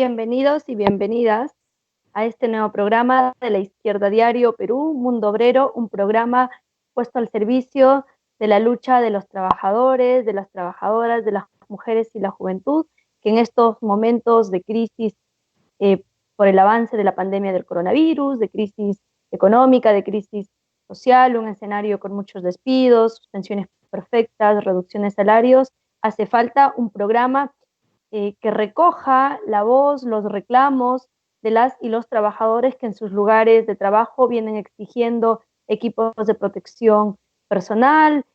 Bienvenidos y bienvenidas a este nuevo programa de La Izquierda Diario Perú, Mundo Obrero, un programa puesto al servicio de la lucha de los trabajadores, de las trabajadoras, de las mujeres y la juventud, que en estos momentos de crisis por el avance de la pandemia del coronavirus, de crisis económica, de crisis social, un escenario con muchos despidos, suspensiones perfectas, reducciones de salarios, hace falta un programa que recoja la voz, los reclamos de las y los trabajadores que en sus lugares de trabajo vienen exigiendo equipos de protección personal,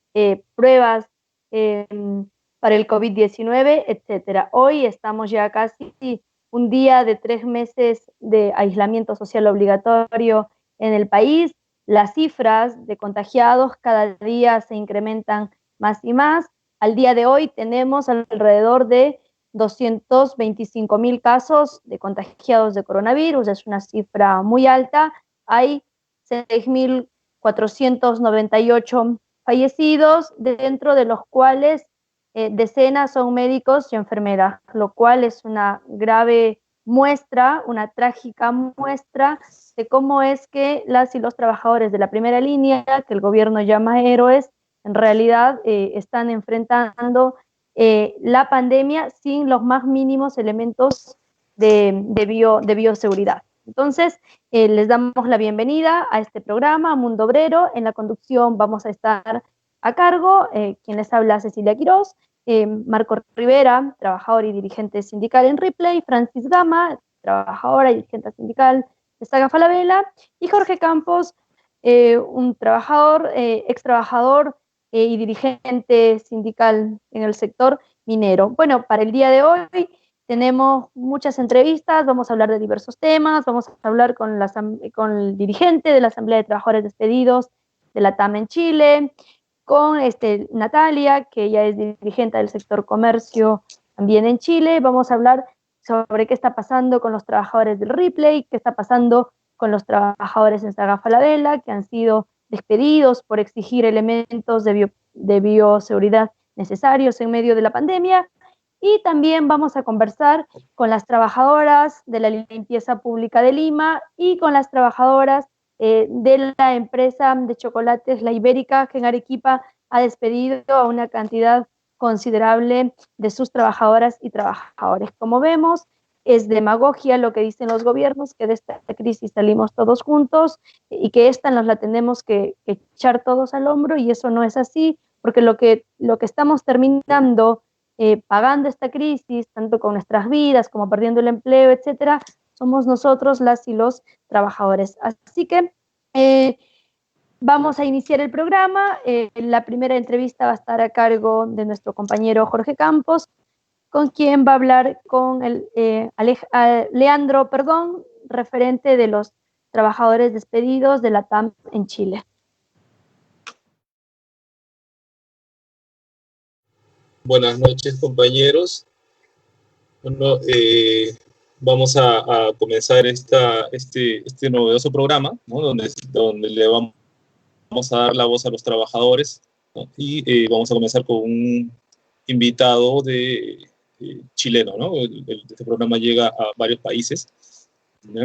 pruebas para el COVID-19, etcétera. Hoy estamos ya casi un día de 3 meses de aislamiento social obligatorio en el país. Las cifras de contagiados cada día se incrementan más y más. Al día de hoy tenemos alrededor de 225.000 casos de contagiados de coronavirus, es una cifra muy alta. Hay 6.498 fallecidos, dentro de los cuales decenas son médicos y enfermeras, lo cual es una grave muestra, una trágica muestra de cómo es que las y los trabajadores de la primera línea, que el gobierno llama héroes, en realidad están enfrentando la pandemia sin los más mínimos elementos de bioseguridad. Entonces, les damos la bienvenida a este programa, Mundo Obrero. En la conducción vamos a estar a cargo, quien les habla, Cecilia Quirós, Marco Rivera, trabajador y dirigente sindical en Ripley, Francis Gama, trabajadora y dirigente sindical de Saga Falabella, y Jorge Campos, un trabajador, ex trabajador y dirigente sindical en el sector minero. Bueno, para el día de hoy tenemos muchas entrevistas, vamos a hablar de diversos temas, vamos a hablar con el dirigente de la Asamblea de Trabajadores Despedidos de la TAM en Chile, con Natalia, que ella es dirigente del sector comercio también en Chile. Vamos a hablar sobre qué está pasando con los trabajadores del Ripley, qué está pasando con los trabajadores en Saga Falabella, que han sido despedidos por exigir elementos de bioseguridad necesarios en medio de la pandemia. Y también vamos a conversar con las trabajadoras de la limpieza pública de Lima y con las trabajadoras de la empresa de chocolates La Ibérica, que en Arequipa ha despedido a una cantidad considerable de sus trabajadoras y trabajadores. Como vemos, es demagogia lo que dicen los gobiernos, que de esta crisis salimos todos juntos y que esta nos la tenemos que echar todos al hombro, y eso no es así, porque lo que estamos terminando pagando esta crisis, tanto con nuestras vidas como perdiendo el empleo, etcétera, somos nosotros, las y los trabajadores. Así que vamos a iniciar el programa. La primera entrevista va a estar a cargo de nuestro compañero Jorge Campos, con quien va a hablar con Leandro, referente de los trabajadores despedidos de la TAM en Chile. Buenas noches, compañeros. Bueno, vamos a comenzar este novedoso programa, ¿no? donde le vamos a dar la voz a los trabajadores, ¿no? Y vamos a comenzar con un invitado chileno, ¿no? Este programa llega a varios países, ¿no?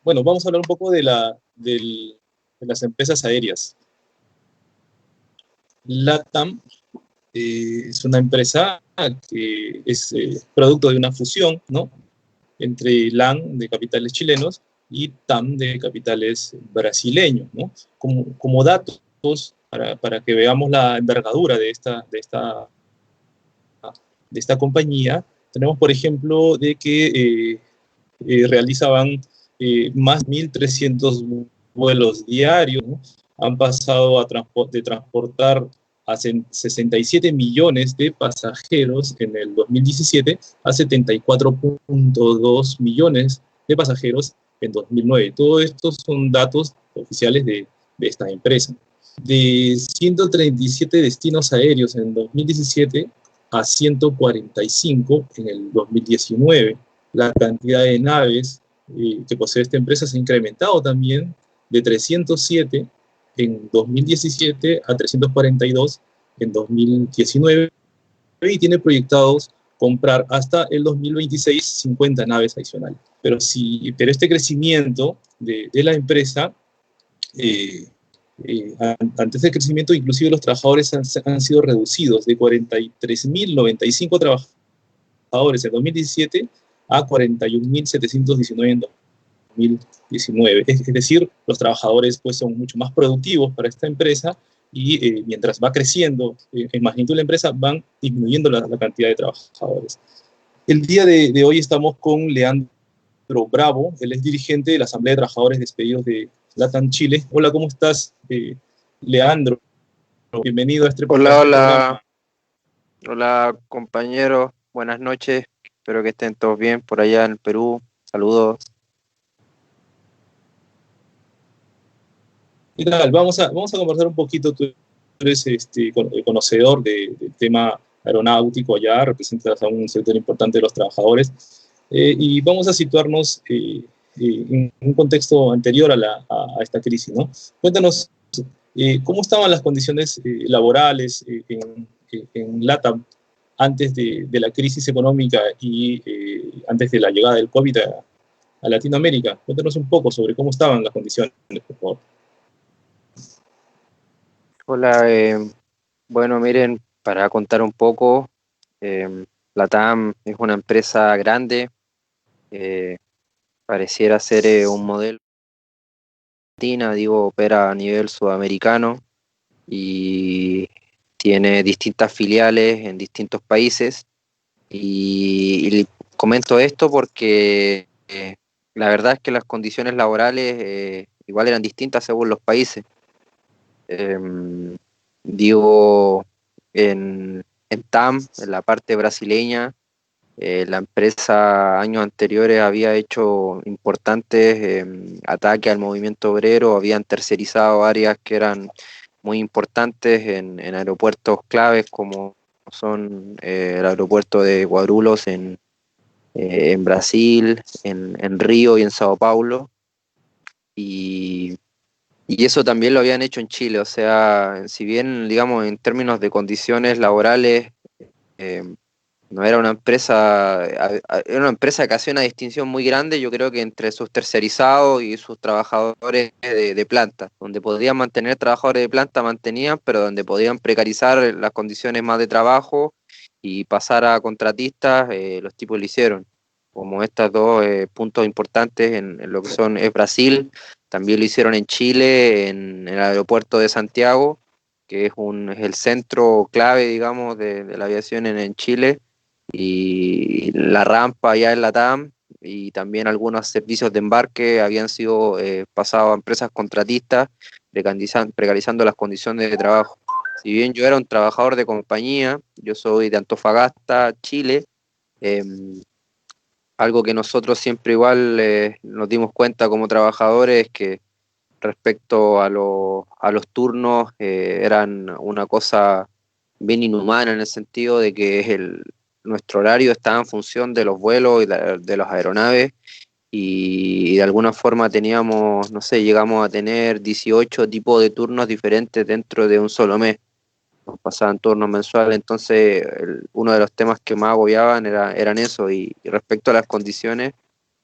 Bueno, vamos a hablar un poco de las empresas aéreas. LATAM es una empresa que es producto de una fusión, ¿no? Entre LAN, de capitales chilenos, y TAM, de capitales brasileños, ¿no? Como datos para que veamos la envergadura de esta compañía, tenemos, por ejemplo, de que realizaban más de 1.300 vuelos diarios, ¿no? Han pasado de transportar a 67 millones de pasajeros en el 2017 a 74.2 millones de pasajeros en 2009. Todos estos son datos oficiales de esta empresa. De 137 destinos aéreos en 2017 a 145 en el 2019. La cantidad de naves que posee esta empresa se ha incrementado también de 307 en 2017 a 342 en 2019, y tiene proyectados comprar hasta el 2026 50 naves adicionales. Pero este crecimiento de la empresa, antes del crecimiento, inclusive los trabajadores han sido reducidos de 43.095 trabajadores en 2017 a 41.719 en 2019. Es decir, los trabajadores pues son mucho más productivos para esta empresa y mientras va creciendo en magnitud la empresa, van disminuyendo la cantidad de trabajadores. El día de hoy estamos con Leandro Bravo, él es dirigente de la Asamblea de Trabajadores Despedidos de LATAM Chile. Hola, ¿cómo estás, Leandro? Bienvenido a este programa. Hola, compañeros. Buenas noches. Espero que estén todos bien por allá en Perú. Saludos. ¿Qué tal? Vamos a conversar un poquito. Tú eres conocedor del tema aeronáutico allá, representas a un sector importante de los trabajadores, y vamos a situarnos en un contexto anterior a esta crisis, ¿no? Cuéntanos, ¿cómo estaban las condiciones laborales en LATAM antes de la crisis económica y antes de la llegada del COVID a Latinoamérica? Cuéntanos un poco sobre cómo estaban las condiciones, por favor. Hola, bueno, miren, para contar un poco, LATAM es una empresa grande, pareciera ser un modelo latina, digo, opera a nivel sudamericano y tiene distintas filiales en distintos países. Y comento esto porque la verdad es que las condiciones laborales igual eran distintas según los países. Digo, en TAM, en la parte brasileña, la empresa años anteriores había hecho importantes ataques al movimiento obrero, habían tercerizado áreas que eran muy importantes en aeropuertos claves como son el aeropuerto de Guarulhos en Brasil, en Río y en Sao Paulo. Y eso también lo habían hecho en Chile, o sea, si bien, digamos, en términos de condiciones laborales, eh, no era una empresa, era una empresa que hacía una distinción muy grande, yo creo que entre sus tercerizados y sus trabajadores de planta, donde podían mantener trabajadores de planta, mantenían, pero donde podían precarizar las condiciones más de trabajo y pasar a contratistas, los tipos lo hicieron. Como estos dos puntos importantes en lo que es Brasil, también lo hicieron en Chile, en el aeropuerto de Santiago, que es el centro clave, digamos, de la aviación en Chile, y la rampa allá en la TAM, y también algunos servicios de embarque habían sido pasados a empresas contratistas, precarizando las condiciones de trabajo. Si bien yo era un trabajador de compañía, yo soy de Antofagasta, Chile, eh, algo que nosotros siempre igual nos dimos cuenta como trabajadores es que respecto a los turnos eran una cosa bien inhumana en el sentido de que nuestro horario estaba en función de los vuelos y de las aeronaves y de alguna forma teníamos, no sé, llegamos a tener 18 tipos de turnos diferentes dentro de un solo mes. Nos pasaban turnos mensuales, entonces uno de los temas que más agobiaban eran eso y respecto a las condiciones,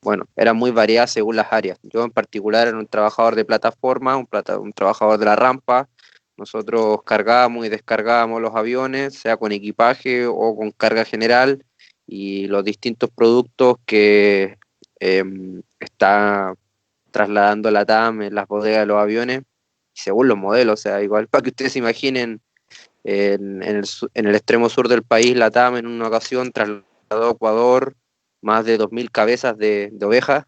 bueno, eran muy variadas según las áreas. Yo en particular era un trabajador de plataforma, un trabajador de la rampa. Nosotros cargábamos y descargábamos los aviones, sea con equipaje o con carga general, y los distintos productos que está trasladando la TAM en las bodegas de los aviones, según los modelos, o sea, igual para que ustedes se imaginen, en el extremo sur del país, la TAM en una ocasión trasladó a Ecuador más de 2.000 cabezas de ovejas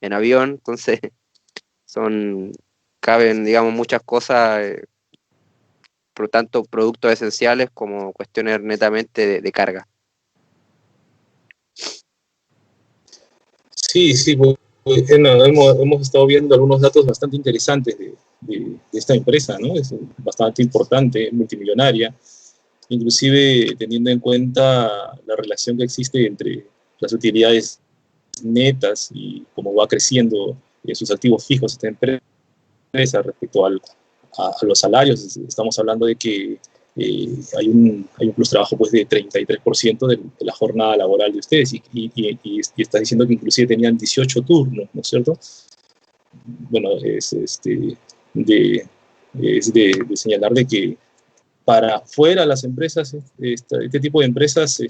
en avión, entonces caben, digamos, muchas cosas, por tanto, productos esenciales como cuestiones netamente de carga. Sí, bueno, hemos estado viendo algunos datos bastante interesantes de esta empresa, ¿no? Es bastante importante, multimillonaria, inclusive teniendo en cuenta la relación que existe entre las utilidades netas y cómo va creciendo sus activos fijos esta empresa respecto a los salarios. Estamos hablando de que hay un plus trabajo pues, de 33% de la jornada laboral de ustedes y estás diciendo que inclusive tenían 18 turnos, ¿no es cierto? Bueno, de señalar de que para afuera las empresas, este tipo de empresas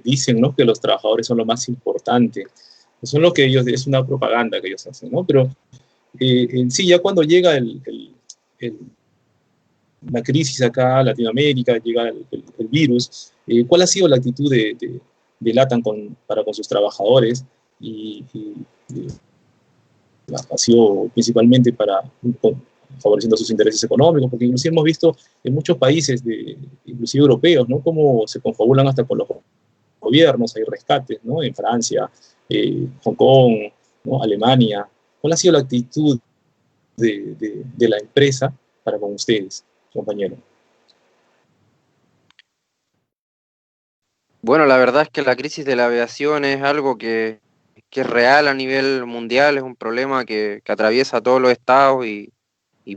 dicen, ¿no?, que los trabajadores son lo más importante. Eso es lo que ellos, es una propaganda que ellos hacen, ¿no? Pero en sí, ya cuando llega la crisis acá a Latinoamérica, llega el virus, ¿cuál ha sido la actitud de LATAM para con sus trabajadores? Y ha sido principalmente favoreciendo sus intereses económicos, porque inclusive hemos visto en muchos países, inclusive europeos, ¿no?, cómo se confabulan hasta con los gobiernos, hay rescates, ¿no?, en Francia, Hong Kong, ¿no?, Alemania. ¿Cuál ha sido la actitud de la empresa para con ustedes, compañero? Bueno, la verdad es que la crisis de la aviación es algo que es real a nivel mundial, es un problema que atraviesa todos los estados y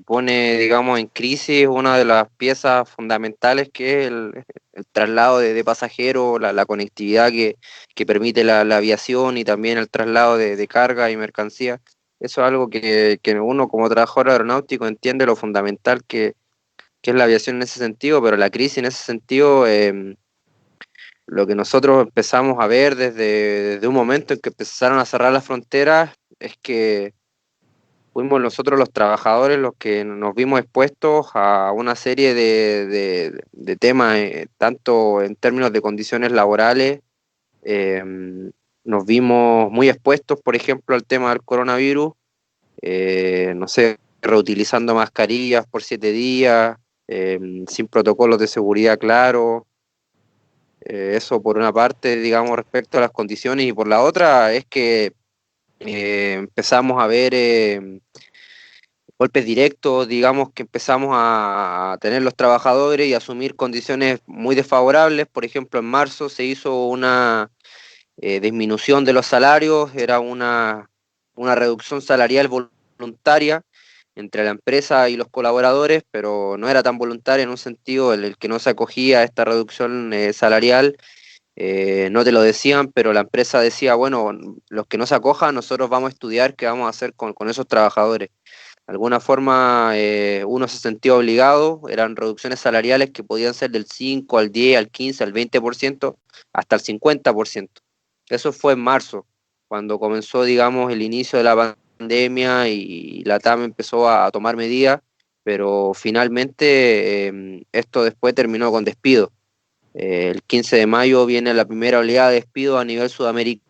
pone, digamos, en crisis una de las piezas fundamentales que es el traslado de pasajeros, la conectividad que permite la aviación y también el traslado de carga y mercancía. Eso es algo que uno como trabajador aeronáutico entiende lo fundamental que es la aviación en ese sentido, pero la crisis en ese sentido, lo que nosotros empezamos a ver desde un momento en que empezaron a cerrar las fronteras es que fuimos nosotros los trabajadores los que nos vimos expuestos a una serie de temas, tanto en términos de condiciones laborales, eh, nos vimos muy expuestos, por ejemplo, al tema del coronavirus, no sé, reutilizando mascarillas por 7 días, sin protocolos de seguridad claros. Eso por una parte, digamos, respecto a las condiciones, y por la otra es que empezamos a ver golpes directos, digamos, que empezamos a tener los trabajadores y asumir condiciones muy desfavorables. Por ejemplo, en marzo se hizo una disminución de los salarios, era una reducción salarial voluntaria entre la empresa y los colaboradores, pero no era tan voluntaria en un sentido en el que no se acogía a esta reducción salarial. No te lo decían, pero la empresa decía, bueno, los que no se acojan, nosotros vamos a estudiar qué vamos a hacer con esos trabajadores. De alguna forma uno se sentía obligado, eran reducciones salariales que podían ser del 5 al 10, al 15, al 20%, hasta el 50%. Eso fue en marzo, cuando comenzó, digamos, el inicio de la pandemia y la TAM empezó a tomar medidas, pero finalmente esto después terminó con despido. El 15 de mayo viene la primera oleada de despido a nivel sudamericano.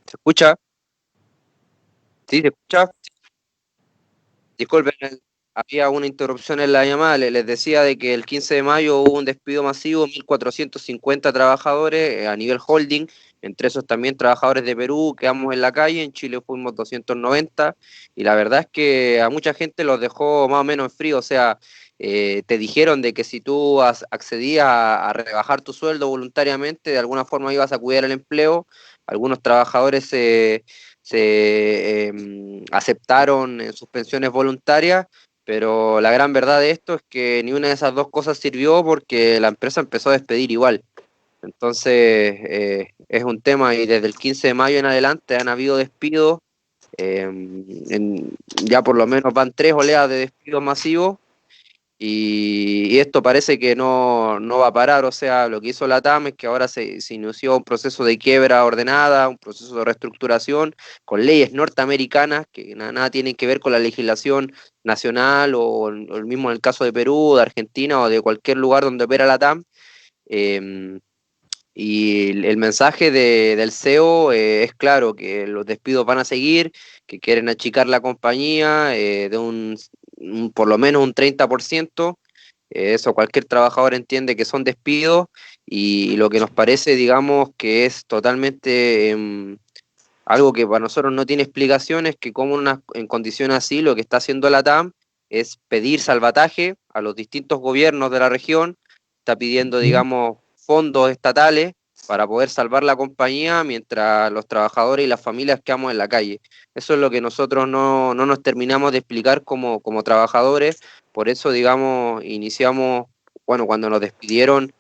¿Se escucha? ¿Sí? ¿Se escucha? Disculpen, había una interrupción en la llamada. Les decía de que el 15 de mayo hubo un despido masivo, 1.450 trabajadores a nivel holding, entre esos también trabajadores de Perú, quedamos en la calle, en Chile fuimos 290, y la verdad es que a mucha gente los dejó más o menos en frío. O sea, te dijeron de que si tú accedías a rebajar tu sueldo voluntariamente, de alguna forma ibas a cuidar el empleo. Algunos trabajadores se aceptaron suspensiones voluntarias, pero la gran verdad de esto es que ni una de esas dos cosas sirvió porque la empresa empezó a despedir igual. Entonces, es un tema, y desde el 15 de mayo en adelante han habido despidos, ya por lo menos van 3 oleadas de despidos masivos, y esto parece que no va a parar. O sea, lo que hizo la TAM es que ahora se inició un proceso de quiebra ordenada, un proceso de reestructuración con leyes norteamericanas que nada tienen que ver con la legislación nacional o el mismo en el caso de Perú, de Argentina o de cualquier lugar donde opera la TAM. Y el mensaje del CEO es claro, que los despidos van a seguir, que quieren achicar la compañía de por lo menos un 30%. Eso cualquier trabajador entiende que son despidos, y lo que nos parece, digamos, que es totalmente algo que para nosotros no tiene explicación, es que como en condiciones así lo que está haciendo la TAM es pedir salvataje a los distintos gobiernos de la región, está pidiendo, digamos, fondos estatales para poder salvar la compañía mientras los trabajadores y las familias quedamos en la calle. Eso es lo que nosotros no nos terminamos de explicar como trabajadores, por eso, digamos, iniciamos, bueno, cuando nos despidieron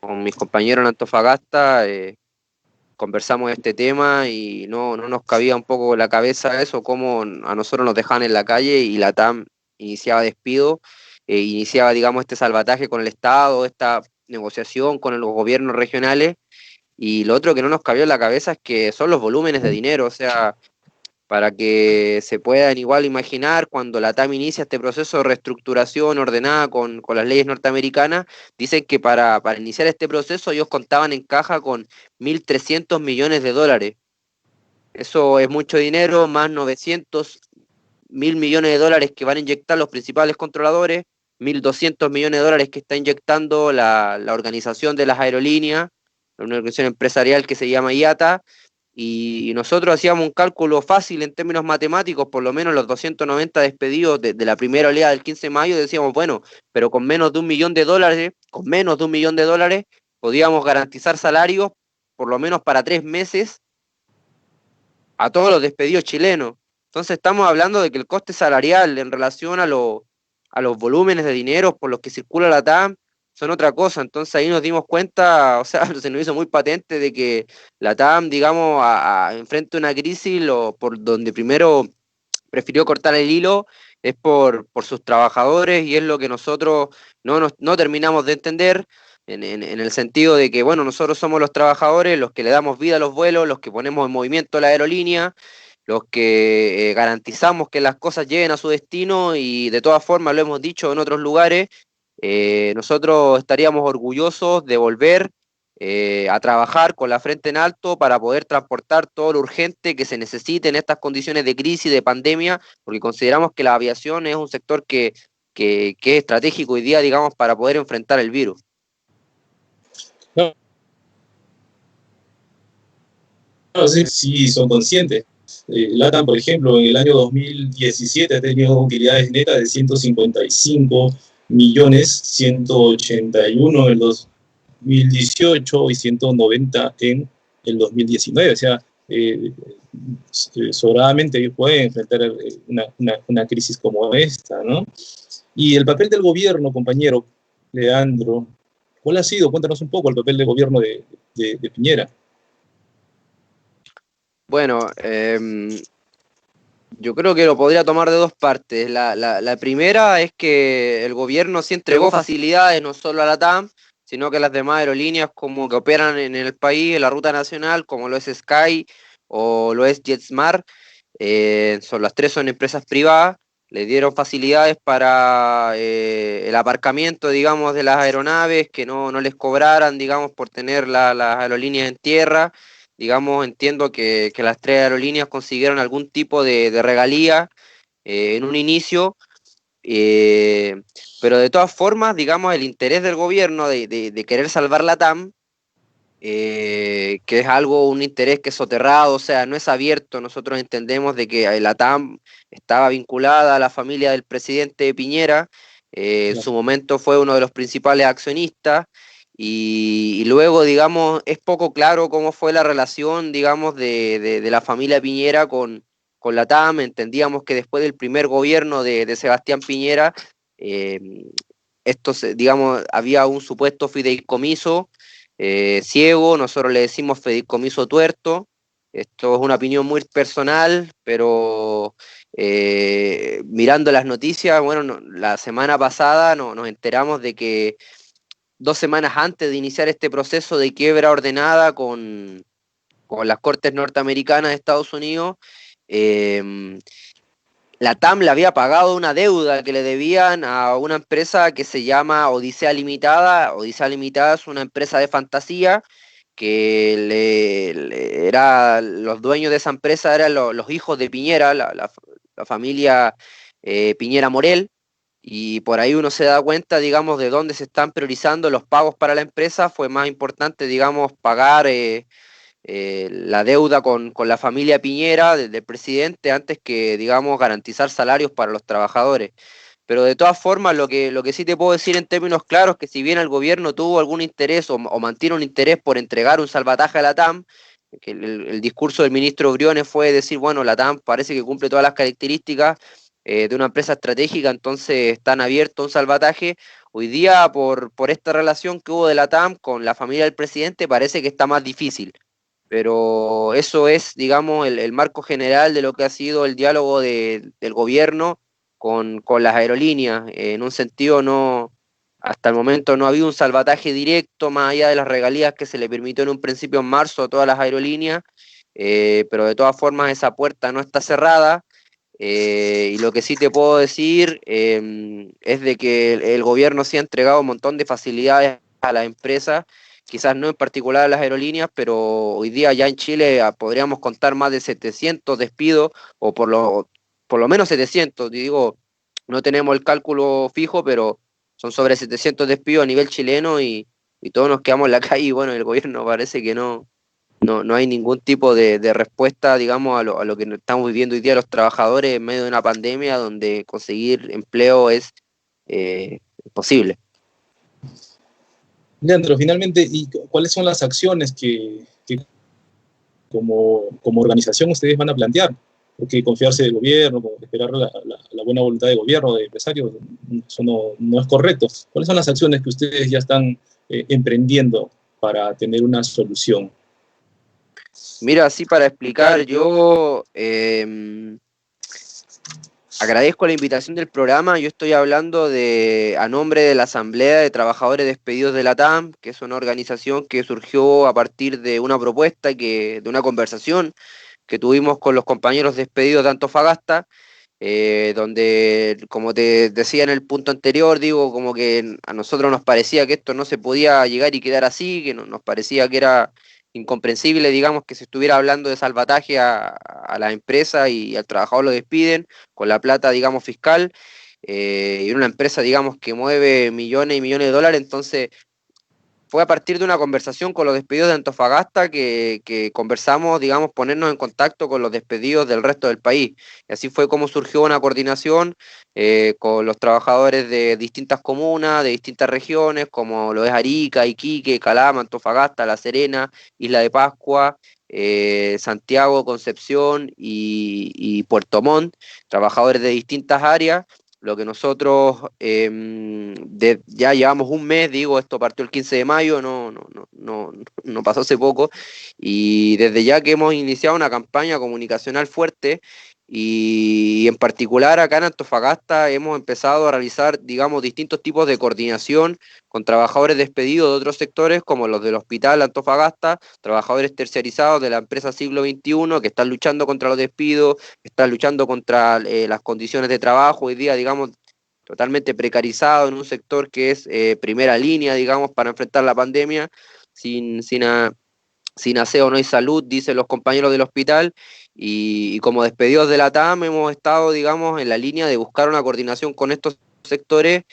con mis compañeros en Antofagasta, conversamos de este tema y no nos cabía un poco la cabeza eso, cómo a nosotros nos dejaban en la calle y la TAM iniciaba despido, iniciaba, digamos, este salvataje con el Estado, esta negociación con los gobiernos regionales, y lo otro que no nos cabió en la cabeza es que son los volúmenes de dinero, o sea, para que se puedan igual imaginar, cuando la TAM inicia este proceso de reestructuración ordenada con las leyes norteamericanas, dicen que para iniciar este proceso ellos contaban en caja con 1.300 millones de dólares. Eso es mucho dinero, más 900.000 millones de dólares que van a inyectar los principales controladores, 1.200 millones de dólares que está inyectando la organización de las aerolíneas, una organización empresarial que se llama IATA, y nosotros hacíamos un cálculo fácil en términos matemáticos, por lo menos los 290 despedidos de la primera oleada del 15 de mayo, decíamos, bueno, pero con menos de $1 millón, podíamos garantizar salarios por lo menos para 3 meses a todos los despedidos chilenos. Entonces estamos hablando de que el coste salarial en relación a los volúmenes de dinero por los que circula la TAM son otra cosa. Entonces ahí nos dimos cuenta, o sea, se nos hizo muy patente de que la TAM, digamos, enfrente a una crisis, por donde primero prefirió cortar el hilo es por sus trabajadores, y es lo que nosotros no terminamos de entender, en el sentido de que, bueno, nosotros somos los trabajadores los que le damos vida a los vuelos, los que ponemos en movimiento la aerolínea, los que garantizamos que las cosas lleguen a su destino, y de todas formas, lo hemos dicho en otros lugares, nosotros estaríamos orgullosos de volver a trabajar con la frente en alto para poder transportar todo lo urgente que se necesite en estas condiciones de crisis, de pandemia, porque consideramos que la aviación es un sector que es estratégico hoy día, digamos, para poder enfrentar el virus. No, sí, sí, son conscientes. LATAM, por ejemplo, en el año 2017 ha tenido utilidades netas de 155 millones, 181 en el 2018 y 190 en el 2019. O sea, sobradamente pueden enfrentar una crisis como esta, ¿no? Y el papel del gobierno, compañero Leandro, ¿cuál ha sido? Cuéntanos un poco el papel del gobierno de Piñera. Bueno, yo creo que lo podría tomar de dos partes. La primera es que el gobierno sí entregó facilidades no solo a la TAM, sino que a las demás aerolíneas como que operan en el país, en la ruta nacional, como lo es Sky o lo es JetSmart. Las tres son empresas privadas, le dieron facilidades para el aparcamiento, digamos, de las aeronaves, que no les cobraran, digamos, por tener las aerolíneas en tierra. Digamos, entiendo que las tres aerolíneas consiguieron algún tipo de regalía en un inicio, eh, pero de todas formas, digamos, el interés del gobierno de querer salvar la TAM, que es un interés que es soterrado, o sea, no es abierto. Nosotros entendemos de que la TAM estaba vinculada a la familia del presidente Piñera, en su momento fue uno de los principales accionistas, y luego, digamos, es poco claro cómo fue la relación, digamos, de la familia Piñera con la TAM. Entendíamos que después del primer gobierno de Sebastián Piñera, digamos, había un supuesto fideicomiso ciego, nosotros le decimos fideicomiso tuerto. Esto es una opinión muy personal, pero mirando las noticias, bueno, la semana pasada nos enteramos de que 2 semanas antes de iniciar este proceso de quiebra ordenada con las Cortes norteamericanas de Estados Unidos, la TAM le había pagado una deuda que le debían a una empresa que se llama Odisea Limitada. Odisea Limitada es una empresa de fantasía que los dueños de esa empresa eran los hijos de Piñera, la familia Piñera Morel, y por ahí uno se da cuenta, digamos, de dónde se están priorizando los pagos para la empresa. Fue más importante, digamos, pagar la deuda con la familia Piñera del presidente, antes que, digamos, garantizar salarios para los trabajadores. pero de todas formas lo que sí te puedo decir en términos claros, que si bien el gobierno tuvo algún interés o mantiene un interés por entregar un salvataje a la TAM, que el discurso del ministro Briones fue decir, bueno, la TAM parece que cumple todas las características de una empresa estratégica, entonces están abiertos a un salvataje. Hoy día, por esta relación que hubo de la TAM con la familia del presidente, parece que está más difícil. Pero eso es, digamos, el marco general de lo que ha sido el diálogo del gobierno con las aerolíneas. En un sentido, no, hasta el momento no ha habido un salvataje directo, más allá de las regalías que se le permitió en un principio en marzo a todas las aerolíneas, pero de todas formas esa puerta no está cerrada. Y lo que sí te puedo decir es de que el gobierno sí ha entregado un montón de facilidades a las empresas, quizás no en particular a las aerolíneas, pero hoy día ya en Chile podríamos contar más de 700 despidos, o por lo menos 700, digo, no tenemos el cálculo fijo, pero son sobre 700 despidos a nivel chileno y todos nos quedamos en la calle y bueno, el gobierno parece que no hay ningún tipo de respuesta, digamos, a lo que estamos viviendo hoy día los trabajadores en medio de una pandemia donde conseguir empleo es imposible. Leandro, finalmente, ¿y cuáles son las acciones que como organización ustedes van a plantear? Porque confiarse del gobierno, esperar la buena voluntad del gobierno, de empresarios, eso no es correcto. ¿Cuáles son las acciones que ustedes ya están emprendiendo para tener una solución? Mira, así para explicar, yo agradezco la invitación del programa. Yo estoy hablando a nombre de la Asamblea de Trabajadores Despedidos de la TAM, que es una organización que surgió a partir de una propuesta, de una conversación que tuvimos con los compañeros despedidos de Antofagasta, donde, como te decía en el punto anterior, digo, como que a nosotros nos parecía que esto no se podía llegar y quedar así, que nos parecía que era incomprensible, digamos, que se estuviera hablando de salvataje a la empresa y al trabajador lo despiden con la plata, digamos, fiscal, y una empresa, digamos, que mueve millones y millones de dólares, entonces fue a partir de una conversación con los despedidos de Antofagasta que conversamos, digamos, ponernos en contacto con los despedidos del resto del país. Y así fue como surgió una coordinación con los trabajadores de distintas comunas, de distintas regiones, como lo es Arica, Iquique, Calama, Antofagasta, La Serena, Isla de Pascua, Santiago, Concepción y Puerto Montt, trabajadores de distintas áreas. Lo que nosotros ya llevamos un mes, digo, esto partió el 15 de mayo, no pasó hace poco, y desde ya que hemos iniciado una campaña comunicacional fuerte, y en particular acá en Antofagasta hemos empezado a realizar, digamos, distintos tipos de coordinación con trabajadores despedidos de otros sectores, como los del Hospital Antofagasta, trabajadores terciarizados de la empresa Siglo XXI, que están luchando contra los despidos, están luchando contra las condiciones de trabajo hoy día, digamos, totalmente precarizado en un sector que es primera línea, digamos, para enfrentar la pandemia, sin aseo no hay salud, dicen los compañeros del hospital, y como despedidos de la TAM hemos estado, digamos, en la línea de buscar una coordinación con estos sectores.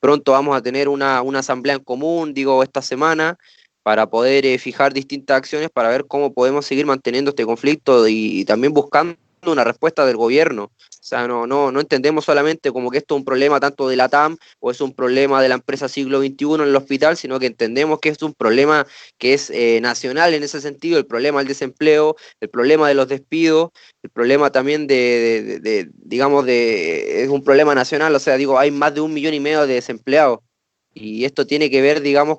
Pronto vamos a tener una asamblea en común, digo, esta semana, para poder fijar distintas acciones para ver cómo podemos seguir manteniendo este conflicto y también buscando una respuesta del gobierno. O sea, no entendemos solamente como que esto es un problema tanto de la TAM o es un problema de la empresa Siglo XXI en el hospital, sino que entendemos que es un problema que es nacional en ese sentido, el problema del desempleo, el problema de los despidos, el problema también digamos, es un problema nacional, o sea, digo, hay más de 1,5 millones de desempleados. Y esto tiene que ver, digamos,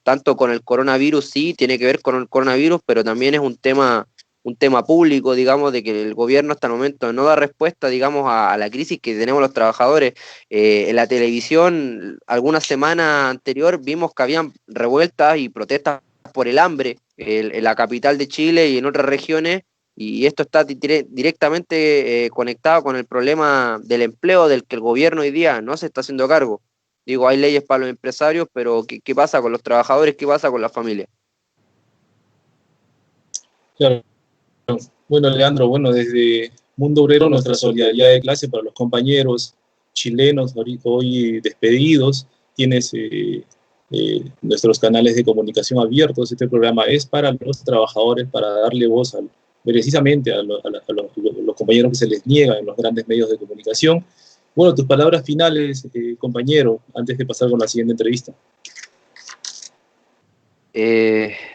tanto con el coronavirus, sí, tiene que ver con el coronavirus, pero también es un tema público, digamos, de que el gobierno hasta el momento no da respuesta, digamos, a la crisis que tenemos los trabajadores. En la televisión, algunas semanas anterior, vimos que habían revueltas y protestas por el hambre en la capital de Chile y en otras regiones, y esto está directamente conectado con el problema del empleo del que el gobierno hoy día no se está haciendo cargo. Digo, hay leyes para los empresarios, pero ¿qué pasa con los trabajadores? ¿Qué pasa con las familias? Claro. Bueno, Leandro, bueno, desde Mundo Obrero, nuestra solidaridad de clase para los compañeros chilenos hoy despedidos. Tienes nuestros canales de comunicación abiertos. Este programa es para los trabajadores, para darle voz precisamente a los compañeros que se les niega en los grandes medios de comunicación. Bueno, tus palabras finales, compañero, antes de pasar con la siguiente entrevista.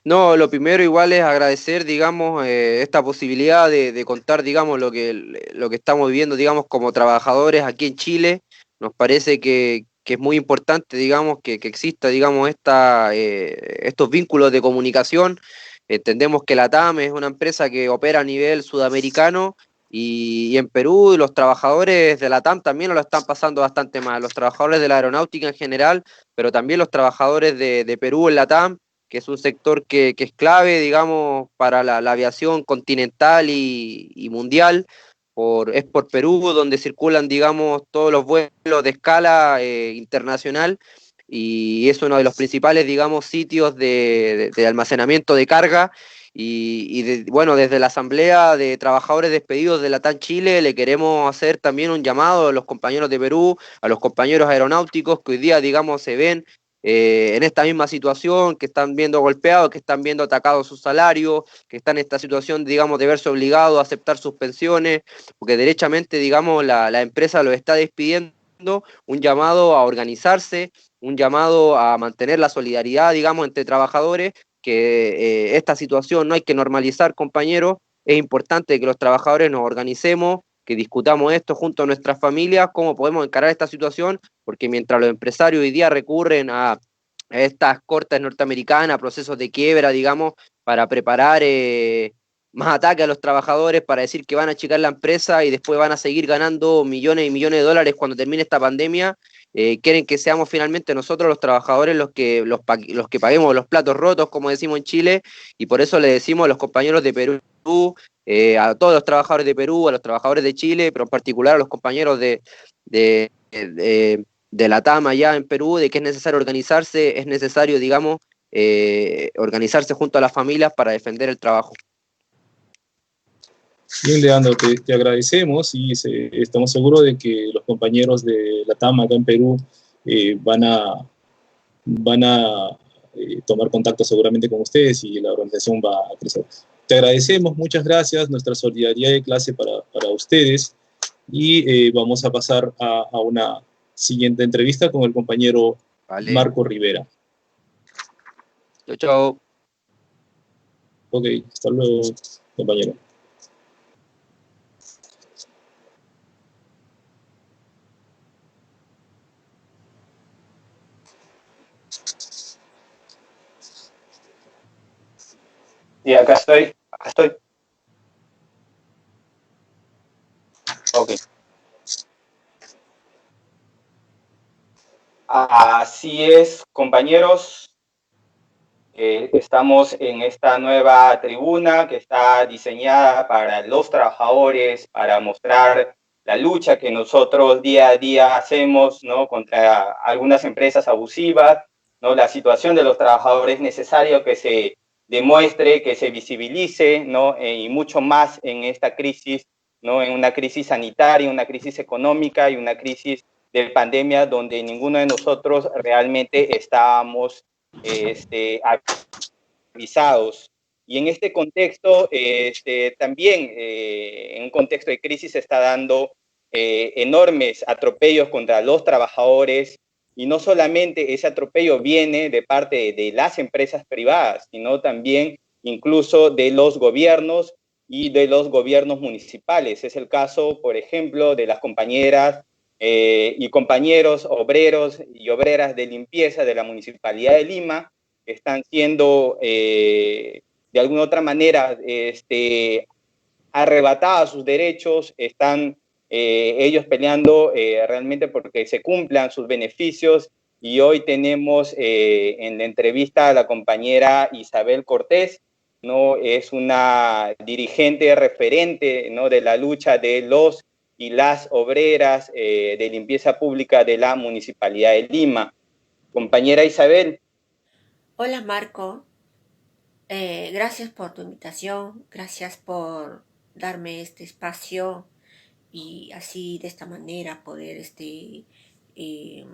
No, lo primero igual es agradecer, digamos, esta posibilidad de contar, digamos, lo que estamos viviendo, digamos, como trabajadores aquí en Chile. Nos parece que es muy importante, digamos, que exista, digamos, estos vínculos de comunicación. Entendemos que la TAM es una empresa que opera a nivel sudamericano y en Perú los trabajadores de la TAM también lo están pasando bastante mal. Los trabajadores de la aeronáutica en general, pero también los trabajadores de Perú en la TAM, que es un sector que es clave, digamos, para la aviación continental y mundial. Es por Perú donde circulan, digamos, todos los vuelos de escala internacional, y es uno de los principales, digamos, sitios de almacenamiento de carga. Bueno, desde la Asamblea de Trabajadores Despedidos de Latam Chile le queremos hacer también un llamado a los compañeros de Perú, a los compañeros aeronáuticos que hoy día, digamos, se ven en esta misma situación, que están viendo golpeados, que están viendo atacados sus salarios, que están en esta situación, digamos, de verse obligados a aceptar sus pensiones, porque derechamente, digamos, la empresa los está despidiendo. Un llamado a organizarse, un llamado a mantener la solidaridad, digamos, entre trabajadores, que esta situación no hay que normalizar, compañeros. Es importante que los trabajadores nos organicemos, que discutamos esto junto a nuestras familias, cómo podemos encarar esta situación, porque mientras los empresarios hoy día recurren a estas cortes norteamericanas, procesos de quiebra, digamos, para preparar más ataques a los trabajadores, para decir que van a achicar la empresa y después van a seguir ganando millones y millones de dólares cuando termine esta pandemia. Quieren que seamos finalmente nosotros los trabajadores los que paguemos los platos rotos, como decimos en Chile, y por eso le decimos a los compañeros de Perú, a todos los trabajadores de Perú, a los trabajadores de Chile, pero en particular a los compañeros de la TAM allá en Perú, de que es necesario organizarse, es necesario, digamos, organizarse junto a las familias para defender el trabajo. Bien, Leandro, te agradecemos y estamos seguros de que los compañeros de la TAM acá en Perú van a tomar contacto seguramente con ustedes y la organización va a crecer. Te agradecemos, muchas gracias, nuestra solidaridad de clase para ustedes, y vamos a pasar a una siguiente entrevista con el compañero Vale. Marco Rivera. Chao, chao. Ok, hasta luego, compañero. Y acá estoy, acá estoy. Ok. Así es, compañeros. Estamos en esta nueva tribuna que está diseñada para los trabajadores, para mostrar la lucha que nosotros día a día hacemos, ¿no?, contra algunas empresas abusivas, ¿no? La situación de los trabajadores es necesario que se demuestre, que se visibilice, ¿no? Y mucho más en esta crisis, ¿no? En una crisis sanitaria, una crisis económica y una crisis de pandemia donde ninguno de nosotros realmente estábamos avisados. Y en este contexto, también en un contexto de crisis se está dando enormes atropellos contra los trabajadores, y no solamente ese atropello viene de parte de las empresas privadas, sino también incluso de los gobiernos y de los gobiernos municipales. Es el caso, por ejemplo, de las compañeras y compañeros obreros y obreras de limpieza de la Municipalidad de Lima, que están siendo de alguna otra manera arrebatados sus derechos, están ellos peleando realmente porque se cumplan sus beneficios. Y hoy tenemos en la entrevista a la compañera Isabel Cortés, ¿no? Es una dirigente referente, ¿no?, de la lucha de los y las obreras de limpieza pública de la Municipalidad de Lima. Compañera Isabel. Hola Marco, gracias por tu invitación, gracias por darme este espacio y así de esta manera poder eh,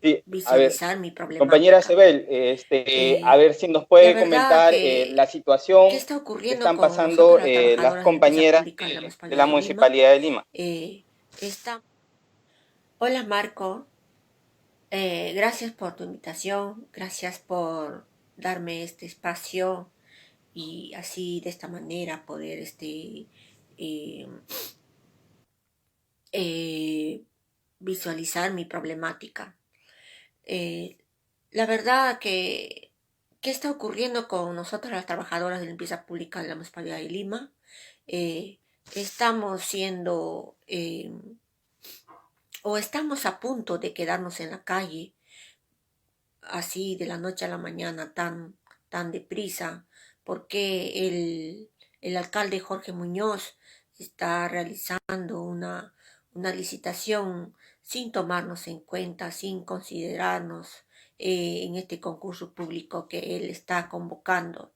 Sí, a ver, visualizar mi compañera problemática. Sebel, a ver si nos La puede verdad comentar la que, ¿qué situación está que ocurriendo están con nosotros, pasando las las trabajadoras de limpieza compañeras pública de la de Municipalidad la de Lima? Municipalidad de Lima. Está... Hola Marco, gracias por tu invitación, gracias por darme este espacio y así de esta manera poder eh, eh, visualizar mi problemática. Eh, la verdad que, ¿qué está ocurriendo con nosotras las trabajadoras de limpieza pública de la Municipalidad de Lima? Eh, estamos siendo o estamos a punto de quedarnos en la calle así de la noche a la mañana tan deprisa, porque el alcalde Jorge Muñoz está realizando una licitación sin tomarnos en cuenta, sin considerarnos en este concurso público que él está convocando.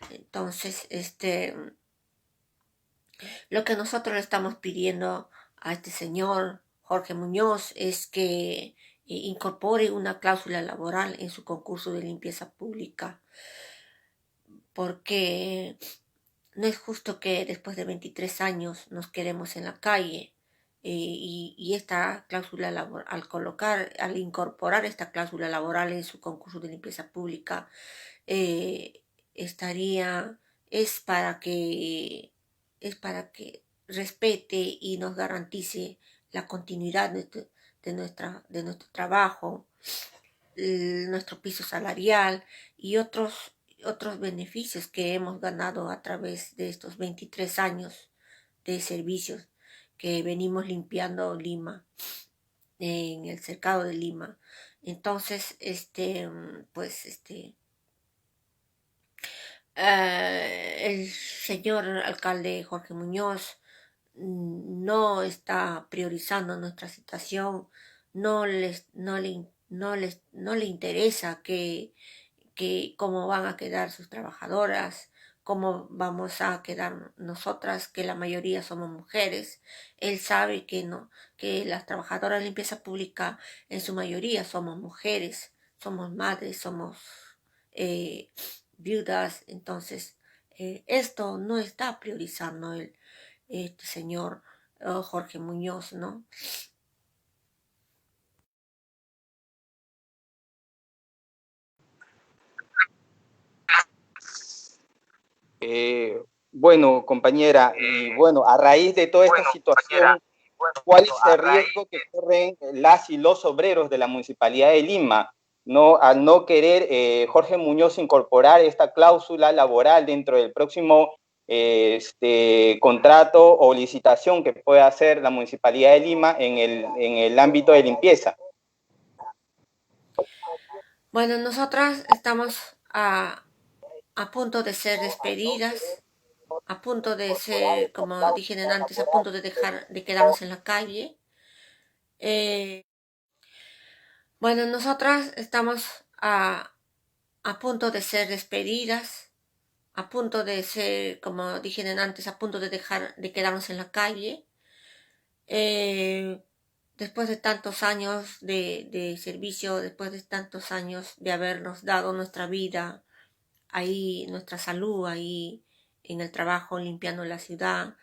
Entonces, lo que nosotros le estamos pidiendo a este señor Jorge Muñoz es que incorpore una cláusula laboral en su concurso de limpieza pública, porque no es justo que después de 23 años nos quedemos en la calle. Y esta cláusula laboral, al incorporar esta cláusula laboral en su concurso de limpieza pública, eh, estaría, es para que, es para que respete y nos garantice la continuidad de nuestro trabajo, nuestro piso salarial y otros beneficios que hemos ganado a través de estos 23 años de servicios que venimos limpiando Lima, en el cercado de Lima. Entonces, pues, el señor alcalde Jorge Muñoz no está priorizando nuestra situación, no le interesa que cómo van a quedar sus trabajadoras, cómo vamos a quedar nosotras, que la mayoría somos mujeres. Él sabe que no, que las trabajadoras de limpieza pública en su mayoría somos mujeres, somos madres, somos eh, viudas. Entonces, esto no está priorizando este señor Jorge Muñoz, ¿no? Bueno, compañera, y bueno, a raíz de toda esta situación, ¿cuál es el riesgo que corren las y los obreros de la Municipalidad de Lima, no, al no querer Jorge Muñoz incorporar esta cláusula laboral dentro del próximo contrato o licitación que pueda hacer la Municipalidad de Lima en el ámbito de limpieza? Bueno, nosotras estamos a punto de ser despedidas, a punto de ser, como dije antes, a punto de de quedarnos en la calle. Bueno, nosotras estamos a punto de ser despedidas, a punto de ser, como dije antes, a punto de de quedarnos en la calle. Después de tantos años de servicio, después de tantos años de habernos dado nuestra vida, ahí nuestra salud, ahí en el trabajo, limpiando la ciudad,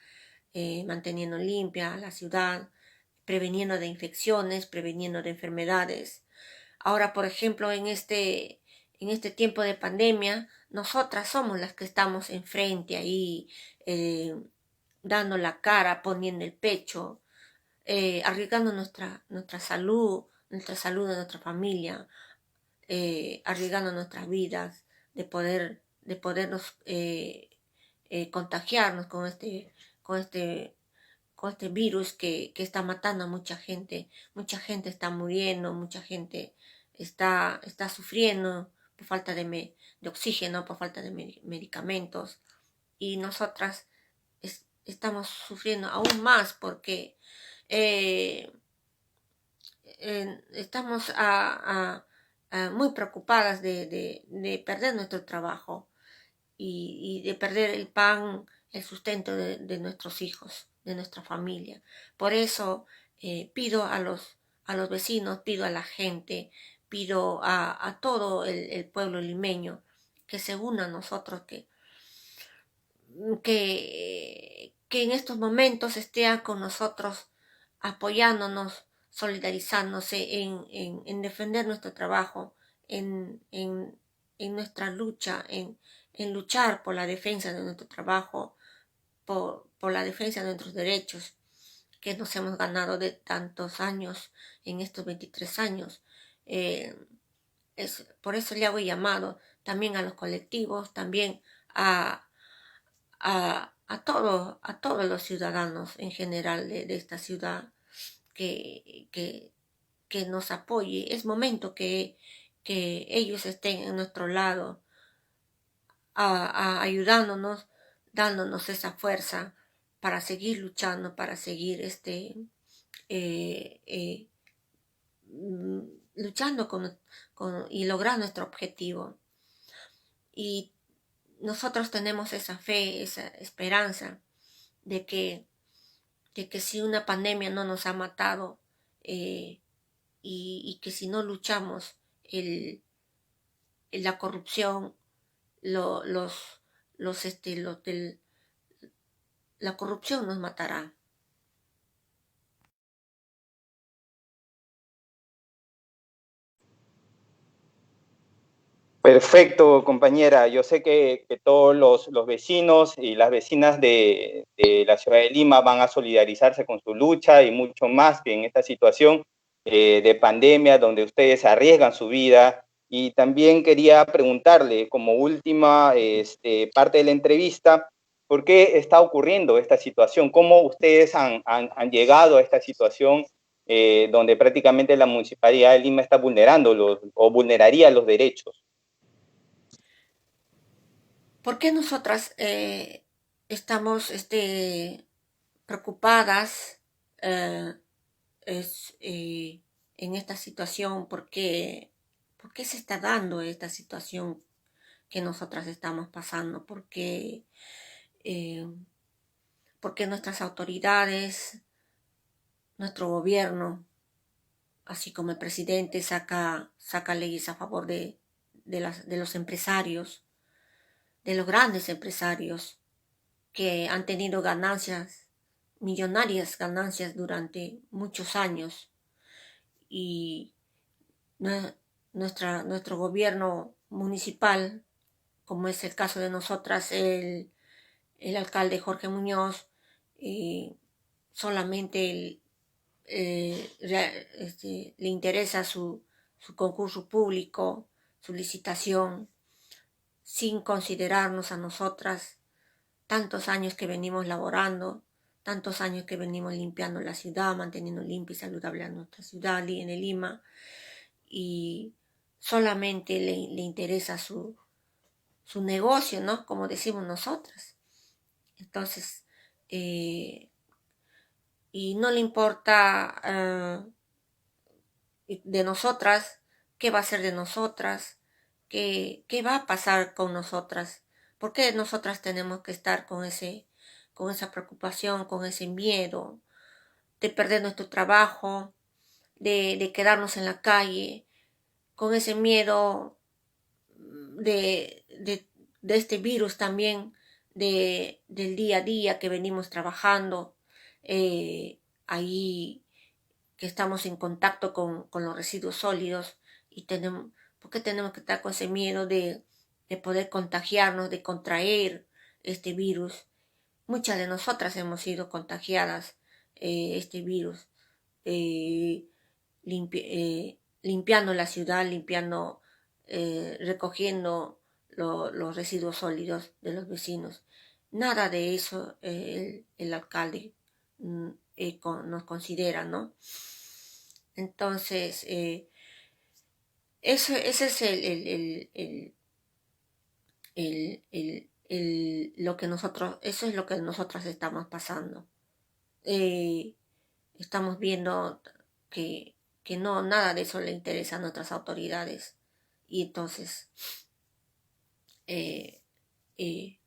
manteniendo limpia la ciudad, preveniendo de infecciones, preveniendo de enfermedades. Ahora, por ejemplo, en este tiempo de pandemia, nosotras somos las que estamos enfrente ahí, dando la cara, poniendo el pecho, arriesgando nuestra salud de nuestra familia, arriesgando nuestras vidas, de podernos contagiarnos con este, con este virus que está matando a mucha gente está muriendo, mucha gente está sufriendo por falta de oxígeno, por falta de medicamentos, y nosotras estamos sufriendo aún más porque eh, estamos muy preocupadas de perder nuestro trabajo y de perder el pan, el sustento de nuestros hijos, de nuestra familia. Por eso pido a los vecinos, pido a la gente pido a todo el pueblo limeño que se una a nosotros, que en estos momentos esté con nosotros apoyándonos, solidarizándose en defender nuestro trabajo, en nuestra lucha, en luchar por la defensa de nuestro trabajo, por la defensa de nuestros derechos que nos hemos ganado de tantos años, en estos 23 años. Por eso le hago llamado también a los colectivos, también a, a todos los ciudadanos en general de esta ciudad que, que, que nos apoye. Es momento que ellos estén en nuestro lado, ayudándonos, dándonos esa fuerza para seguir luchando, para seguir eh, eh, luchando y lograr nuestro objetivo. Y nosotros tenemos esa fe, esa esperanza de que si una pandemia no nos ha matado, y que si no luchamos, la corrupción, la corrupción nos matará. Perfecto, compañera. Yo sé que todos los vecinos y las vecinas de la ciudad de Lima van a solidarizarse con su lucha y mucho más que en esta situación de pandemia donde ustedes arriesgan su vida. Y también quería preguntarle, como última parte de la entrevista, ¿por qué está ocurriendo esta situación? ¿Cómo ustedes han llegado a esta situación donde prácticamente la Municipalidad de Lima está vulnerando o vulneraría los derechos? ¿Por qué nosotras estamos preocupadas en esta situación? ¿Por qué se está dando esta situación que nosotras estamos pasando? Porque nuestras autoridades, nuestro gobierno, así como el presidente saca leyes a favor de los empresarios, de los grandes empresarios que han tenido ganancias, millonarias ganancias durante muchos años, y nuestro gobierno municipal, como es el caso de nosotras, el alcalde Jorge Muñoz, solamente le interesa su concurso público, su licitación, sin considerarnos a nosotras, tantos años que venimos laborando, tantos años que venimos limpiando la ciudad, manteniendo limpia y saludable a nuestra ciudad en Lima, y solamente le interesa su negocio, ¿no? Como decimos nosotras. Entonces, y no le importa de nosotras, qué va a ser de nosotras, qué va a pasar con nosotras. ¿Por qué nosotras tenemos que estar con esa preocupación, con ese miedo de perder nuestro trabajo, de quedarnos en la calle, con ese miedo de este virus también, del día a día que venimos trabajando, ahí que estamos en contacto con los residuos sólidos, y ¿por qué tenemos que estar con ese miedo de poder contagiarnos, de contraer este virus? Muchas de nosotras hemos sido contagiadas este virus, limpiando la ciudad, recogiendo los residuos sólidos de los vecinos. Nada de eso el alcalde nos considera, ¿no? Entonces, ese es lo que nosotros, eso es lo que nosotros estamos pasando. Estamos viendo que no, nada de eso le interesa a nuestras autoridades, y entonces